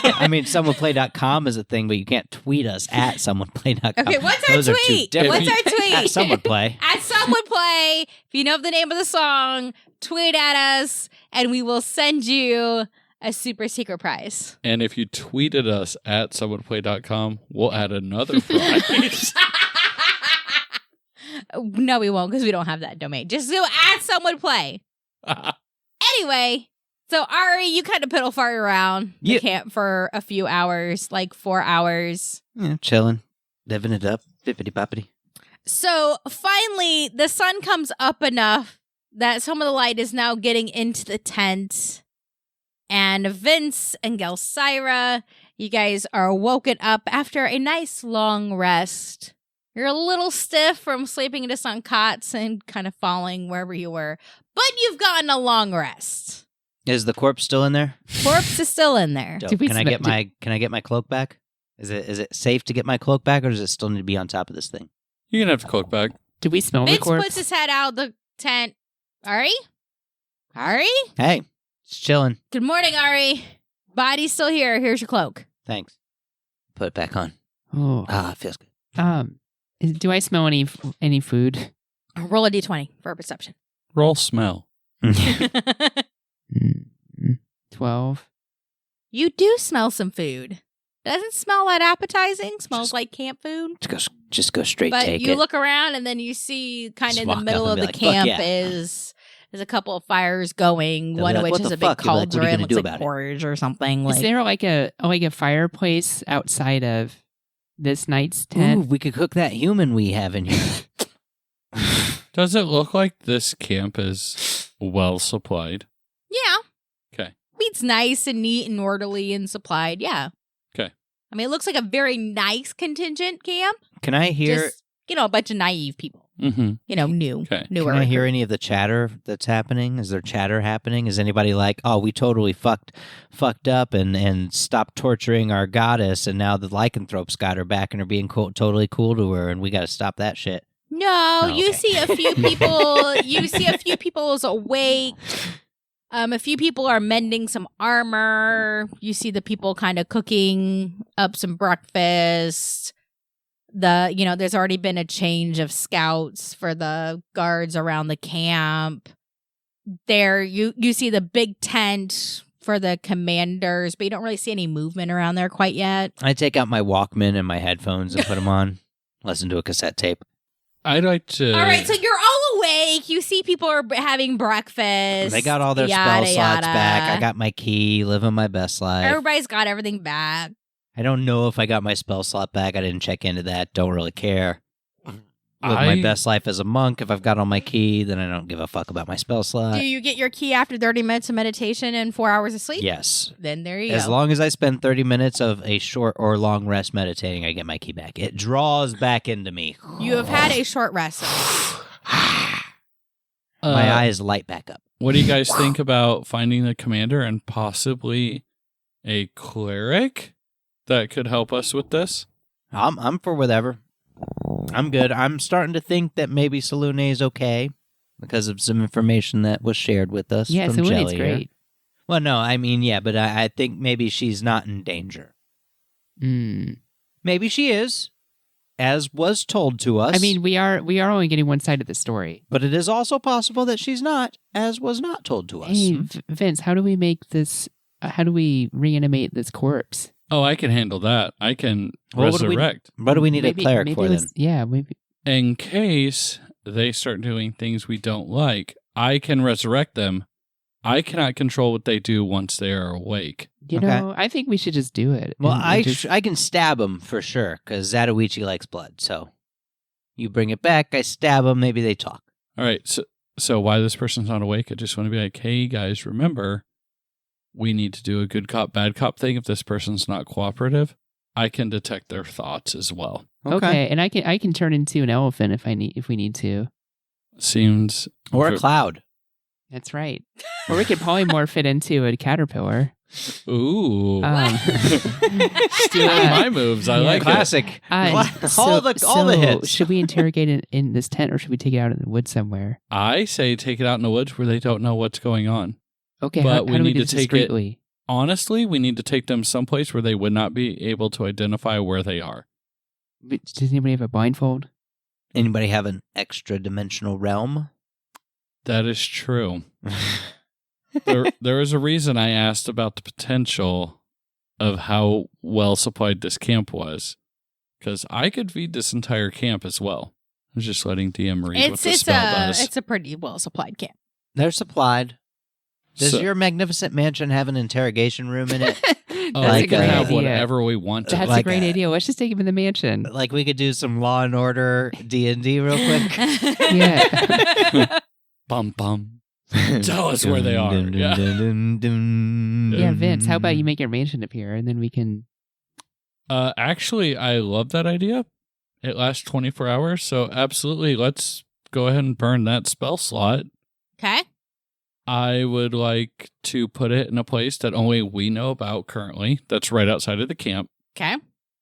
me. I mean, someoneplay.com is a thing, but you can't tweet us at someoneplay.com. Okay, what's our Those are two tweet? different- What's our tweet? At someoneplay. At someone play. If you know the name of the song, tweet at us, and we will send you a super secret prize. And if you tweeted us at someoneplay.com, we'll add another prize. No, we won't because we don't have that domain. Just go at someone play. Anyway, so Ari, you kind of piddle fart around the camp for a few hours, like 4 hours. Yeah, chilling, living it up, bippity boppity. So finally, the sun comes up enough that some of the light is now getting into the tent. And Vince and Gelsira, you guys are woken up after a nice long rest. You're a little stiff from sleeping just on cots and kind of falling wherever you were, but you've gotten a long rest. Is the corpse still in there? Corpse is still in there. Dope. Can I get my cloak back? Is it safe to get my cloak back, or does it still need to be on top of this thing? You're going to have to cloak back. Do we smell the Vince corpse? puts his head out the tent. Ari? Hey, it's chilling. Good morning, Ari. Body's still here. Here's your cloak. Thanks. Put it back on. Oh. It feels good. Do I smell any food? Roll a d20 for a perception. Roll smell. 12. You do smell some food. Doesn't smell that appetizing. Smells like camp food. Just go straight. But take you it. look around and then you see kind of Just in walk the up middle and of be the like, "Fuck camp yeah." is a couple of fires going. They'll One be of like, which "What is the a big fuck?" You'll be like, "What are you cauldron. gonna Looks do like about it?" porridge or something. Is there like a fireplace outside of this night's tent? Ooh, we could cook that human we have in here. Does it look like this camp is well supplied? Yeah. Okay. It's nice and neat and orderly and supplied. Yeah. Okay. I mean, it looks like a very nice contingent camp. Can I hear? Just, a bunch of naive people. Mm-hmm. New. Okay. Newer. Can I hear any of the chatter that's happening? Is there chatter happening? Is anybody like, "Oh, we totally fucked up and stopped torturing our goddess, and now the lycanthropes got her back and are being totally cool to her, and we got to stop that shit"? No, Oh, you okay. see a few people. You see a few people's awake. A few people are mending some armor. You see the people kind of cooking up some breakfast. There's already been a change of scouts for the guards around the camp. There, you see the big tent for the commanders, but you don't really see any movement around there quite yet. I take out my Walkman and my headphones and put them on, listen to a cassette tape. I'd like to. All right, so you're all awake. You see people are having breakfast. They got all their spell slots back. I got my key, living my best life. Everybody's got everything back. I don't know if I got my spell slot back. I didn't check into that. Don't really care. Live my best life as a monk. If I've got all my key, then I don't give a fuck about my spell slot. Do you get your key after 30 minutes of meditation and 4 hours of sleep? Yes. Then there you As go. long as I spend 30 minutes of a short or long rest meditating, I get my key back. It draws back into me. You have had a short rest. My eyes light back up. What do you guys think about finding the commander and possibly a cleric that could help us with this? I'm for whatever. I'm good. I'm starting to think that maybe Salune is okay because of some information that was shared with us. Yeah, from Salune's Jelly. great. Well, no, I mean, yeah, but I think maybe she's not in danger. Maybe she is, as was told to us. I mean, we are only getting one side of the story. But it is also possible that she's not, as was not told to us. Hey, Vince, how do we make this? How do we reanimate this corpse? Oh, I can handle that. I can Well, what do we- resurrect. What do we need a cleric for then? Yeah, maybe. In case they start doing things we don't like, I can resurrect them. I cannot control what they do once they are awake. You Okay. know, I think we should just do it. Well, And I can stab him for sure, because Zatoichi likes blood. So you bring it back, I stab him, maybe they talk. All right. So why this person's not awake, I just want to be like, hey, guys, remember, we need to do a good cop, bad cop thing. If this person's not cooperative, I can detect their thoughts as well. Okay, and I can turn into an elephant if we need to. Seems Or a cloud. That's right. Or we could polymorph it into a caterpillar. Ooh. Stealing Uh, my moves. I like it. Classic. all the hits. Should we interrogate it in this tent or should we take it out in the woods somewhere? I say take it out in the woods where they don't know what's going on. Okay, But how we do we need do to this take it- discreetly? Honestly, we need to take them someplace where they would not be able to identify where they are. Does anybody have a blindfold? Anybody have an extra dimensional realm? That is true. There is a reason I asked about the potential of how well supplied this camp was. Because I could feed this entire camp as well. I was just letting DM read what the spell does. It's a pretty well supplied camp. They're supplied. Does So- your magnificent mansion have an interrogation room in it? That's like, a great we have idea. whatever we want to. That's like a great a- idea. Let's just take him in the mansion. Like we could do some Law and Order D&D real quick. Yeah. Bum bum. Tell us where they are. Yeah. Yeah, Vince, how about you make your mansion appear and then we can... Actually, I love that idea. It lasts 24 hours, so absolutely, let's go ahead and burn that spell slot. Okay. I would like to put it in a place that only we know about currently. That's right outside of the camp. Okay.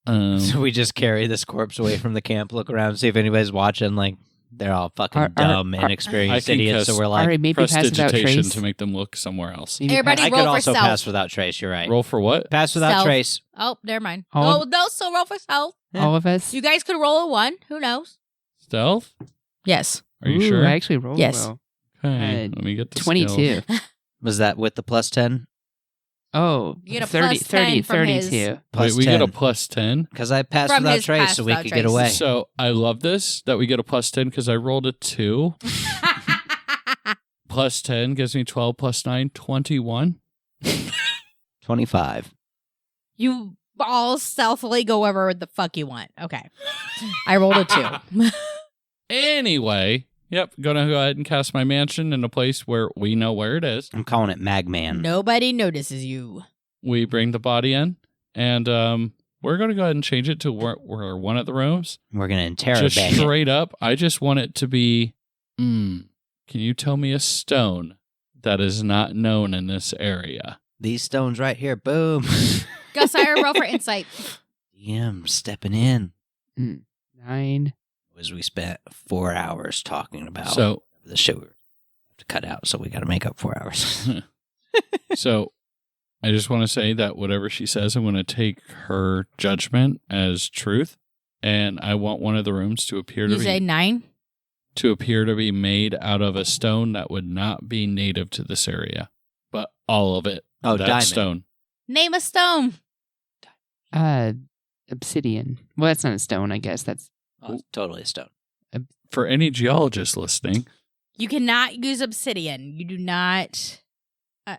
So we just carry this corpse away from the camp, look around, see if anybody's watching. Like, they're all fucking dumb, I inexperienced can idiots. So cast we're All like, right, maybe pass without prestidigitation trace. to make them look somewhere else. Maybe Everybody I roll could for also stealth. pass without trace. You're right. Roll for what? Pass without Stealth. trace. Oh, never mind. All No, so roll for stealth. all of us? You guys could roll a 1. Who knows? Stealth? Yes. Are you Ooh, sure? I actually rolled Yes. well. Okay, let me get the 22. skills. Was that with the plus 10? Oh, You get a 30, plus 10 30, from his- 32. Plus Wait, we 10. get a plus 10. Because I passed From without his trace, pass so we without could trace. get away. So I love this that we get a plus 10 because I rolled a 2. Plus 10 gives me 12 plus 9, 21. 25. You all stealthily go wherever the fuck you want. Okay. I rolled a 2. Anyway, yep, gonna go ahead and cast my mansion in a place where we know where it is. I'm calling it Magman. Nobody notices you. We bring the body in, and we're gonna go ahead and change it to where one of the rooms. We're going to interrogate Just it. straight up, I just want it to be, can you tell me a stone that is not known in this area? These stones right here. Boom. Gus, I roll for insight. DM stepping in. 9. As we spent 4 hours talking about So, the show we have to cut out, so we got to make up 4 hours. so I just want to say that whatever she says, I'm going to take her judgment as truth, and I want one of the rooms to appear You say 9? to be made out of a stone that would not be native to this area, but all of it. Oh, that diamond. stone. Name a stone. Obsidian. Well, that's not a stone, I guess. That's Oh, it's totally a stone. For any geologist listening, You cannot use obsidian. You do not.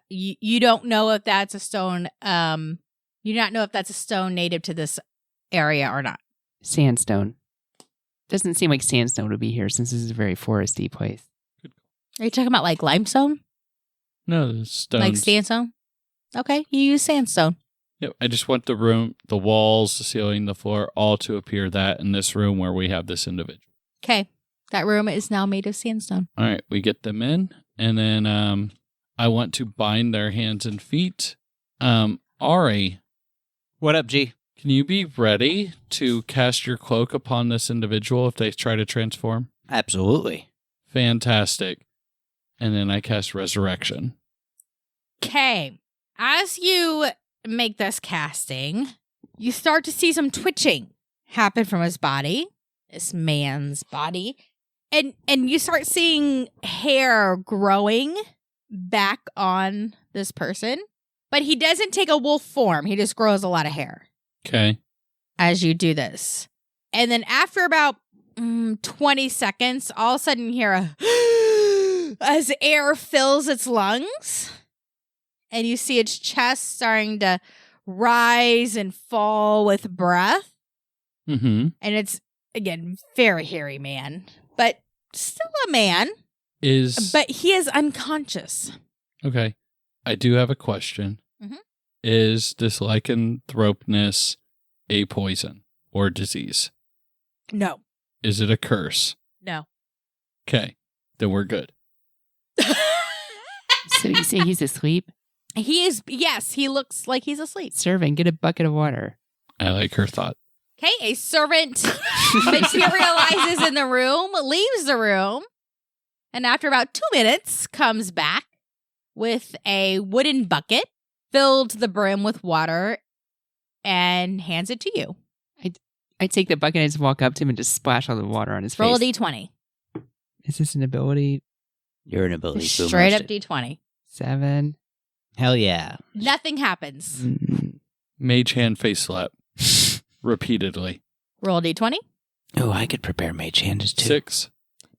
You don't know if that's a stone. You do not know if that's a stone native to this area or not. sandstone. Doesn't seem like sandstone would be here since this is a very foresty place. Are you talking about like limestone, no, the stones. like sandstone? Okay, you use sandstone. Yep, I just want the room, the walls, the ceiling, the floor, all to appear that in this room where we have this individual. Okay, that room is now made of sandstone. All right, we get them in, and then I want to bind their hands and feet. Ari, What up, G? can you be ready to cast your cloak upon this individual if they try to transform? Absolutely. Fantastic. And then I cast Resurrection. Okay, as you make this casting, you start to see some twitching happen from his body, this man's body, and you start seeing hair growing back on this person, but he doesn't take a wolf form. He just grows a lot of hair Okay. as you do this. And then after about 20 seconds, all of a sudden you hear a as air fills its lungs, and you see its chest starting to rise and fall with breath. Mm-hmm. And it's, again, very hairy man, but still a man, but he is unconscious. Okay. I do have a question. Mhm. Is this lycanthropness a poison or disease? No, Is it a curse? no. Okay. Then we're good. So you say he's asleep? He is, yes, he looks like he's asleep. Servant, get a bucket of water. I like her thought. Okay, a servant materializes in the room, leaves the room, and after about 2 minutes comes back with a wooden bucket filled to the brim with water and hands it to you. I take the bucket and just walk up to him and just splash all the water on his Roll a face. d20. Is this an ability? You're an ability. Just Boom straight roast up it. d20. 7. Hell yeah. Nothing happens. Mm. Mage hand face slap. Repeatedly. Roll a d20. Oh, I could prepare mage hand as too. 6.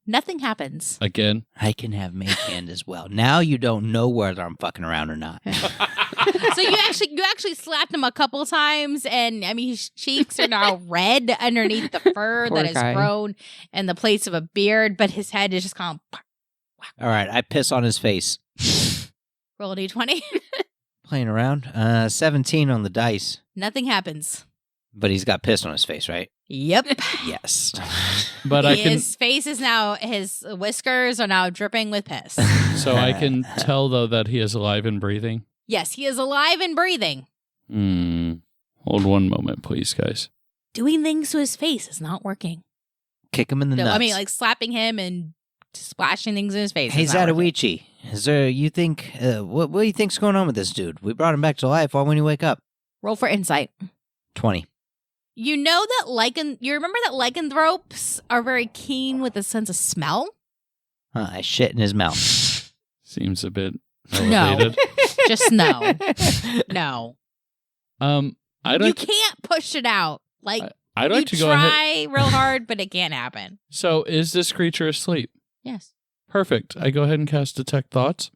Nothing happens. Again. I can have mage hand as well. Now you don't know whether I'm fucking around or not. So you actually slapped him a couple times, and I mean his cheeks are now red underneath the fur Poor that has guy. grown in the place of a beard, but his head is just kind of. All right, I piss on his face. Roll a d20. Playing around. 17 on the dice. Nothing happens. But he's got piss on his face, right? Yep. Yes. But I can His face is now, his whiskers are now dripping with piss. so I can tell though that he is alive and breathing. Yes, he is alive and breathing. Hold one moment, please, guys. Doing things to his face is not working. Kick him in the No, nuts. I mean, like slapping him and splashing things in his face. Hey, is not working. Zatoichi, is there, you think, what do you think's going on with this dude? We brought him back to life. Why wouldn't he wake up? Roll for insight. 20. You know that you remember that lycanthropes are very keen with a sense of smell? I shit in his mouth. Seems a bit No. elevated. Just no. No. I'd You like can't push it out. Like, I'd like to you go ahead. try real hard, but it can't happen. So, is this creature asleep? Yes. Perfect. I go ahead and cast Detect Thoughts.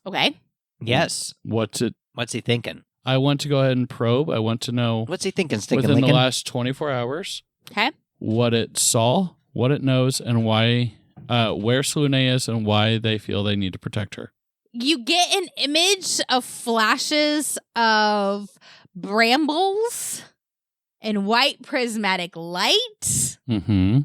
Okay. Yes. What's it? What's he thinking? I want to go ahead and probe. I want to know What's he thinking? Stinking within the Lincoln? last 24 hours Okay. what it saw, what it knows, and why, where Slune is, and why they feel they need to protect her. You get an image of flashes of brambles and white prismatic light Mm-hmm.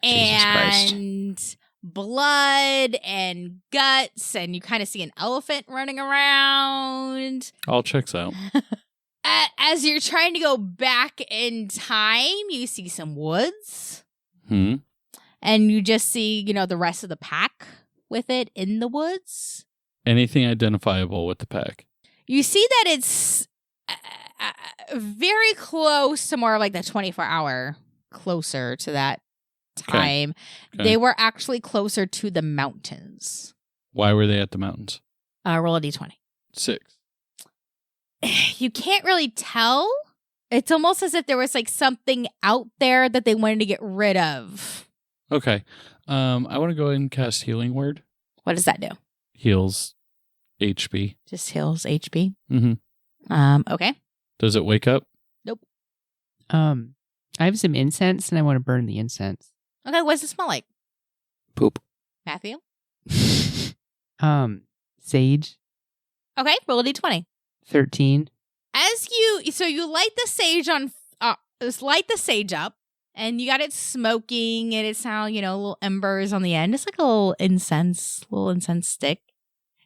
Jesus Christ. and blood and guts, and you kind of see an elephant running around. All checks out. As you're trying to go back in time, you see some woods, Hmm. and you just see, the rest of the pack with it in the woods. Anything identifiable with the pack? You see that it's very close to more of like the 24-hour, closer to that time. Okay. They were actually closer to the mountains. Why were they at the mountains? Roll a d20. 6. You can't really tell. It's almost as if there was like something out there that they wanted to get rid of. Okay. I want to go ahead and cast Healing Word. What does that do? Heals HP. Just heals HP. Mm-hmm. Okay. Does it wake up? I have some incense and I want to burn the incense. Okay, what does it smell like? Poop. Matthew? Sage, Okay, roll a d20. 13. You light the sage light the sage up, and you got it smoking, and it's now, little embers on the end. It's like a little incense stick.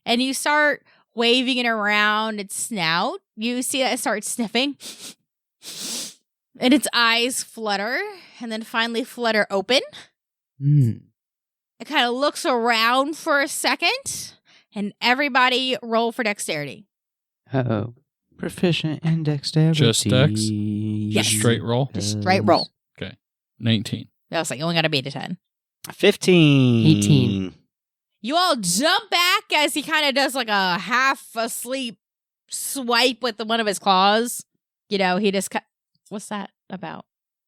And you start waving it around its snout. You see that it starts sniffing. And its eyes flutter, and then finally flutter open. It kind of looks around for a second, and everybody roll for dexterity. Uh-oh. Proficient in dexterity. Just dex? Yes. Just straight roll? Just straight roll. 19. I was like, you only got to beat a 10. 15. 18. You all jump back as he kind of does like a half asleep swipe with one of his claws. He just what's that about?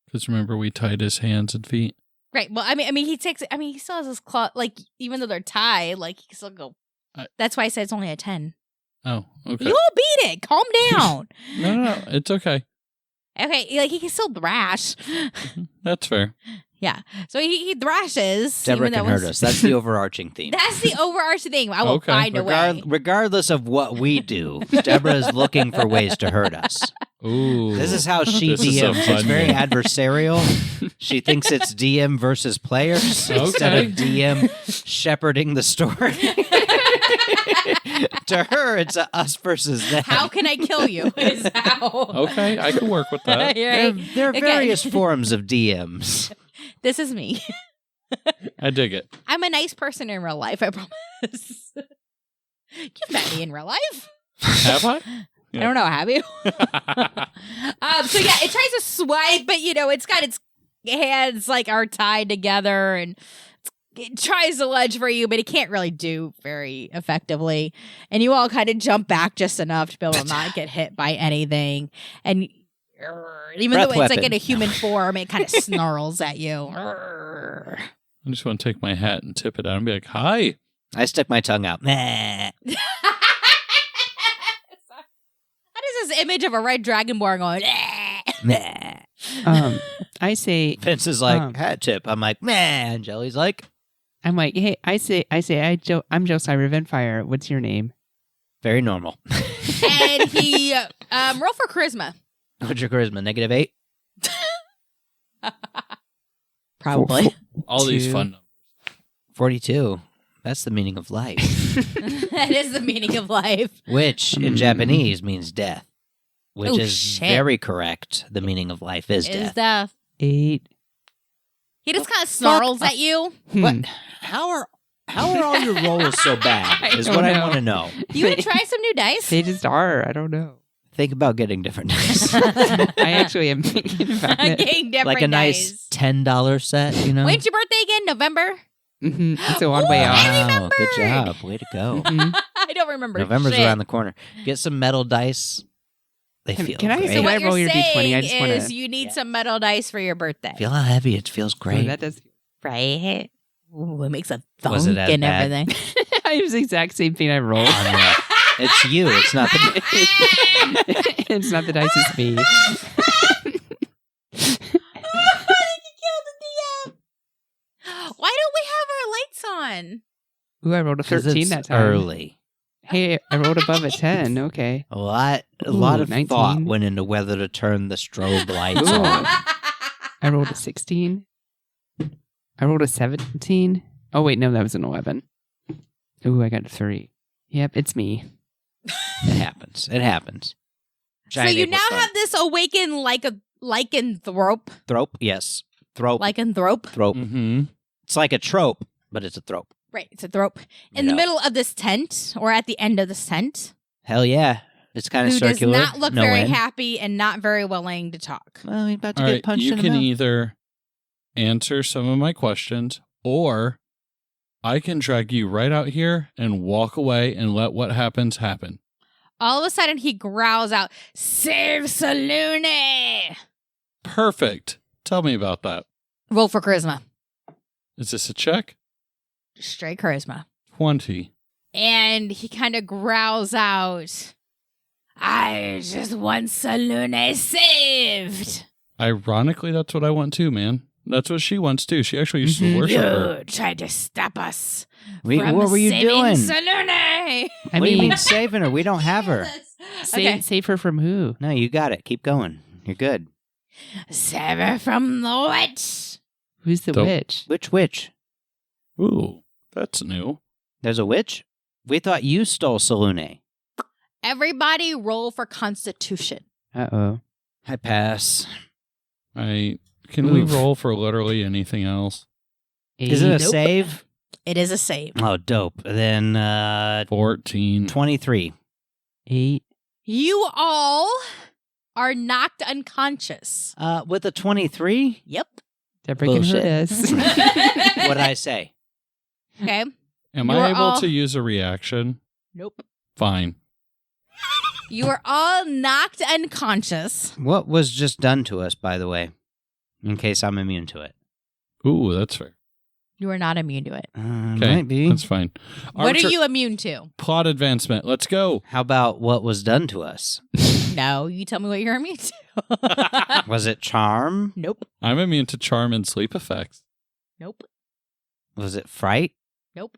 Because remember, we tied his hands and feet. Right. Well, I mean, he he still has his claw, like, even though they're tied, like, he can still go. That's why I said it's only a 10. Oh, okay. You all beat it. Calm down. No, it's okay. Okay. Like, he can still thrash. That's fair. Yeah. So he thrashes. Deborah even though can hurt it's- us. That's the overarching theme. That's the overarching thing. I will Okay. find a way. Regardless of what we do, Deborah is looking for ways to hurt us. Ooh. This is how she This is a DMs. It's fun very game. adversarial. She thinks it's DM versus players instead of DM shepherding the story. To her, it's a us versus them. How can I kill you? Is how. Okay, I can work with that. Right? There are Okay. various forms of DMs. This is me. I dig it. I'm a nice person in real life, I promise. You've met me in real life. Have I? I don't know, have you? So yeah, it tries to swipe, but it's got its hands like are tied together and it tries to lunge for you, but it can't really do very effectively. And you all kind of jump back just enough to be able to not get hit by anything. And even Breath though it's like weapon. in a human form, it kind of snarls at you. I just want to take my hat and tip it out and be like, hi. I stick my tongue out. Nah. That is this image of a red dragonborn going. Nah. I say, Vince is like, hat tip. I'm like, nah. And Jelly's like, hey, I'm Josiah Ravenfire. What's your name? very normal. And he roll for charisma. What's your charisma? -8? Probably. All these Two. fun numbers. 42. That's the meaning of life. That is the meaning of life. Which in Japanese means death. Which Oh, is shit. very correct. The meaning of life is Is death. death. 8. He just kind of snarls at you. What? How are all your rolls so bad? Is don't what I know. want to know. You want to try some new dice? They just are. I don't know. Think about getting different dice. I actually am thinking about it. Getting different Like a nice dice. $10 set, you know? When's your birthday again? November? It's a one way Ooh, off. I Wow, good remembered. job. Way to go. Mhm. I don't remember. November's shit. around the corner. Get some metal dice. They Can- feel can I great. say So Why what roll you're your D20? saying I just wanna- is you need some metal dice for your birthday. Feel how heavy it feels. Oh, Great. that does. Right? Ooh, it makes a Was thunk it as and bad? everything. I use the exact same thing I rolled. Oh, no. It's you. It's not the. It's not the dice, it's me. Why don't we have our lights on? Ooh, I rolled a 'Cause 13 it's that time. early. Hey, I rolled above a 10. Okay. A lot Ooh, of 19. thought went into whether to turn the strobe lights Ooh. on. I rolled a 16. I rolled a 17. Oh, wait, no, that was an 11. Ooh, I got a 3. Yep, it's me. It happens. It happens. So Giant you April now fun. have this awaken lycanthrope. Thrope. Yes. Thrope. Lycanthrope. Thrope. Mm-hmm. It's like a trope, but it's a thrope. Right, it's a thrope. In You the know. middle of this tent, or at the end of this tent, Hell yeah. It's kind of who circular. does not look no very end. happy and not very willing to talk. Well, he's about to All get right, punched you in the can mouth. either answer some of my questions, or I can drag you right out here and walk away and let what happens happen. All of a sudden, he growls out, "Save Salune!" Perfect. Tell me about that. Roll for charisma. Is this a check? Straight charisma. 20. And he kind of growls out, "I just want Salune saved. Ironically, that's what I want too, man. That's what she wants too. She actually used to worship her. You tried to stop us What from were you saving doing? Salune." I What do you mean, mean saving her? We don't have her. save her from who? No, you got it. Keep going. You're good. Save her from the witch. Who's the Don't- witch? Which witch? Ooh, that's new. There's a witch? We thought you stole Salune. Everybody roll for Constitution. Uh-oh. I pass. Can we Oof. roll for literally anything else? Is it a Eight. save? It is a save. Oh, dope. Then 14. 23. 8. You all are knocked unconscious. With a 23? Yep. Deborah can Bullshit. hurt us. What'd I say? Okay. Am You I are able all- to use a reaction? Nope. Fine. You are all knocked unconscious. What was just done to us, by the way? In case I'm immune to it. Ooh, that's fair. You are not immune to it. Okay, Might be. that's fine. What Archer- are you immune to? Plot advancement. Let's go. How about what was done to us? No, you tell me what you're immune to. Was it charm? Nope. I'm immune to charm and sleep effects. Nope. Was it fright? Nope.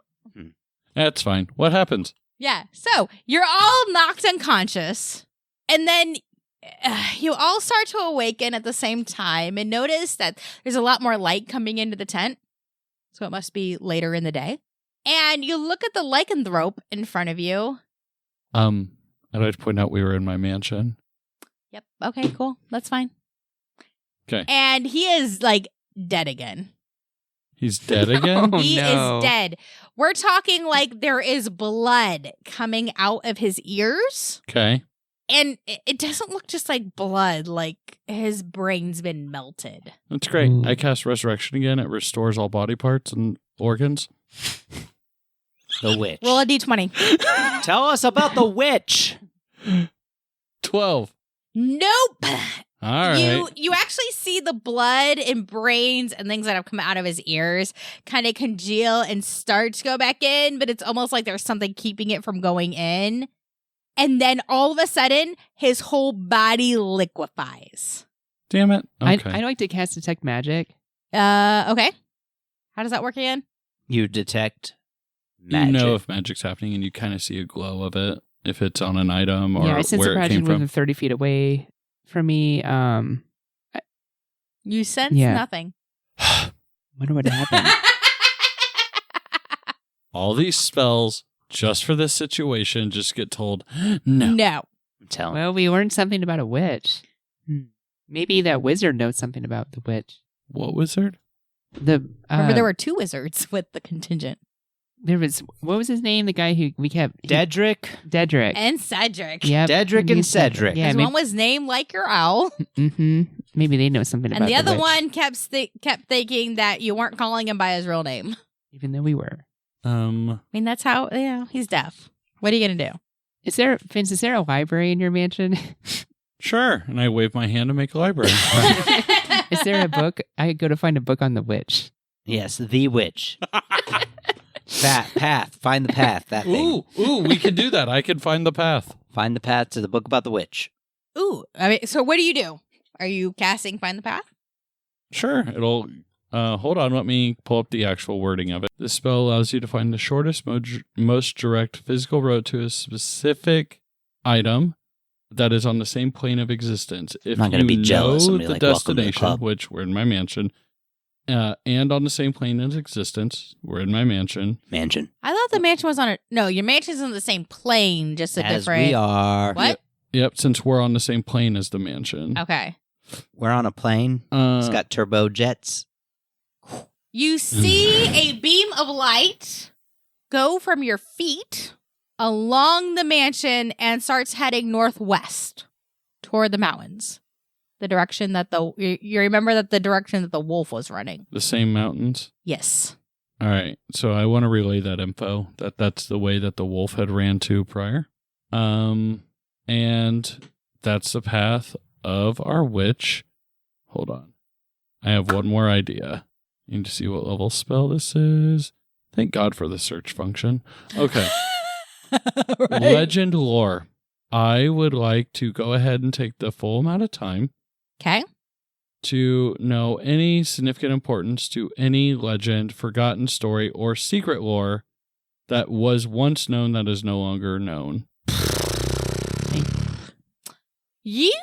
That's fine. What happens? Yeah. So you're all knocked unconscious. And then you all start to awaken at the same time and notice that there's a lot more light coming into the tent. So it must be later in the day. And you look at the lycanthrope in front of you. I'd like to point out we were in my mansion. Yep. Okay, cool. That's fine. Okay. And he is like dead again. He's dead again? Oh, He no. is dead. We're talking like there is blood coming out of his ears. Okay. And it doesn't look just like blood, like his brain's been melted. That's great. Ooh. I cast Resurrection again. It restores all body parts and organs. The witch. Roll a d20. Tell us about the witch. 12. Nope. All right. You actually see the blood and brains and things that have come out of his ears kind of congeal and start to go back in, but it's almost like there's something keeping it from going in. And then all of a sudden, his whole body liquefies. Damn it. Okay. I'd like to cast Detect Magic. Okay. How does that work again? You detect magic. You know if magic's happening and you kind of see a glow of it, if it's on an item or Yeah, I sense where a it came magic from. within 30 feet away from me. You sense Yeah. nothing. Wonder what happened. All these spells just for this situation just get told no. No. I'm telling Well, we learned something about a witch. Maybe that wizard knows something about the witch. What wizard? Remember, there were 2 wizards with the contingent. There was, what was his name? The guy who we kept. Dedrick. Dedrick. And Cedric. Yep. Dedrick and Cedric. Yeah, Because maybe, one was named like your owl. maybe they know something about And the other witch, one kept thinking that you weren't calling him by his real name. even though we were. I mean, that's how, he's deaf. What are you going to do? Is there, Vince, is there a library in your mansion? Sure. And I wave my hand to make a library. Is there a book? I could go to find a book on the witch. Yes, the witch. Path. Find the path. That thing. Ooh, we could do that. I could find the path. Find the path to the book about the witch. Ooh. I mean, so what do? Are you casting Find the Path? Sure. It'll. Hold on. Let me pull up the actual wording of it. This spell allows you to find the shortest, most direct physical road to a specific item that is on the same plane of existence. If I'm not gonna you be jealous. know I'm gonna be the like, welcome to the destination, club. which we're in my mansion, and on the same plane of existence, we're in my mansion. Mansion. I thought the mansion was on a... No, your mansion's on the same plane, just a As different... we are. What? Yep. Since we're on the same plane as the mansion. Okay. We're on a plane. It's got turbo jets. You see a beam of light go from your feet along the mansion and starts heading northwest toward the mountains. The direction that you remember that the direction that the wolf was running. The same mountains. Yes. All right. So I want to relay that info. That's the way that the wolf had ran to prior. And that's the path of our witch. Hold on. I have one more idea. Need to see what level spell this is. Thank God for the search function. Okay. Right. Legend lore. I would like to go ahead and take the full amount of time Okay. to know any significant importance to any legend, forgotten story, or secret lore that was once known that is no longer known. You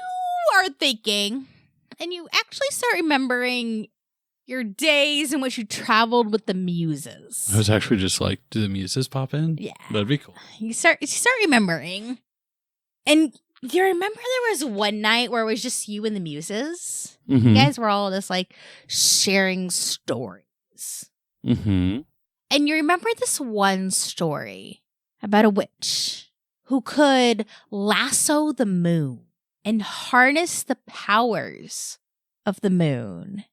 are thinking, and you actually start remembering your days in which you traveled with the muses. I was actually just like, do the muses pop in? Yeah. That'd be cool. You start remembering. And you remember there was one night where it was just you and the muses? Mm-hmm. You guys were all just like sharing stories. Mm-hmm. And you remember this one story about a witch who could lasso the moon and harness the powers of the moon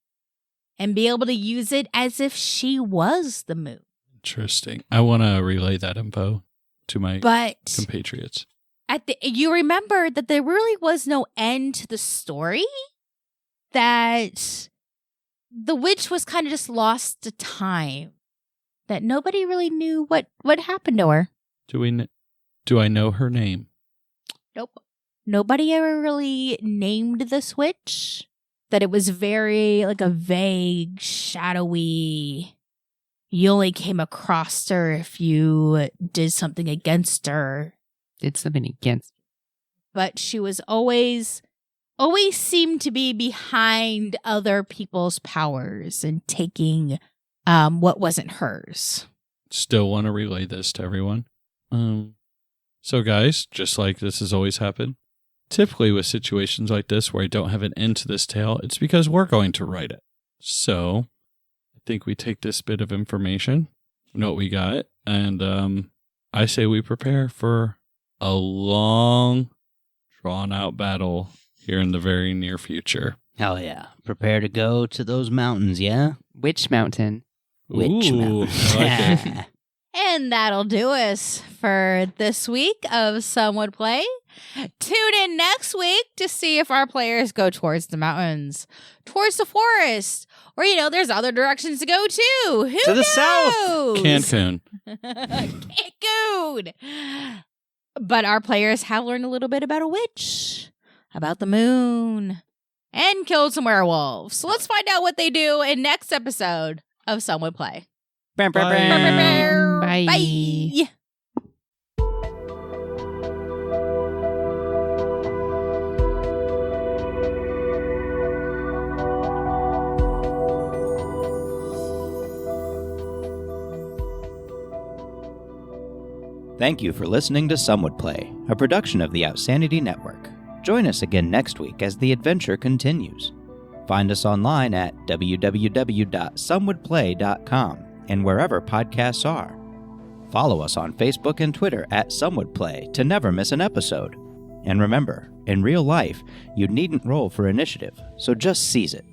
and be able to use it as if she was the moon. Interesting. I want to relay that info to my But compatriots. you remember that there really was no end to the story, that the witch was kind of just lost to time, that nobody really knew what happened to her. Do I know her name? Nope. Nobody ever really named this witch. That it was very like a vague, shadowy. You only came across her if you did something against her. Did something against. But she was always always seemed to be behind other people's powers and taking what wasn't hers. Still want to relay this to everyone. So guys, just like this has always happened, typically with situations like this where I don't have an end to this tale, it's because we're going to write it. So I think we take this bit of information, know what we got, and I say we prepare for a long, drawn-out battle here in the very near future. Hell yeah. Prepare to go to those mountains, yeah? Which mountain? Which Ooh, mountain? I like it. And that'll do us for this week of Some Would Play. Tune in next week to see if our players go towards the mountains, towards the forest, or, there's other directions to go too. Who To the knows? south. Cancun. Cancun. But our players have learned a little bit about a witch, about the moon, and killed some werewolves. So let's find out what they do in next episode of Some Would Play. Bam, bam, Bye. bam. Bye. Bye. Thank you for listening to Some Would Play, a production of the Outsanity Network. Join us again next week as the adventure continues. Find us online at www.somewouldplay.com and wherever podcasts are. Follow us on Facebook and Twitter at Some Would Play to never miss an episode. And remember, in real life, you needn't roll for initiative, so just seize it.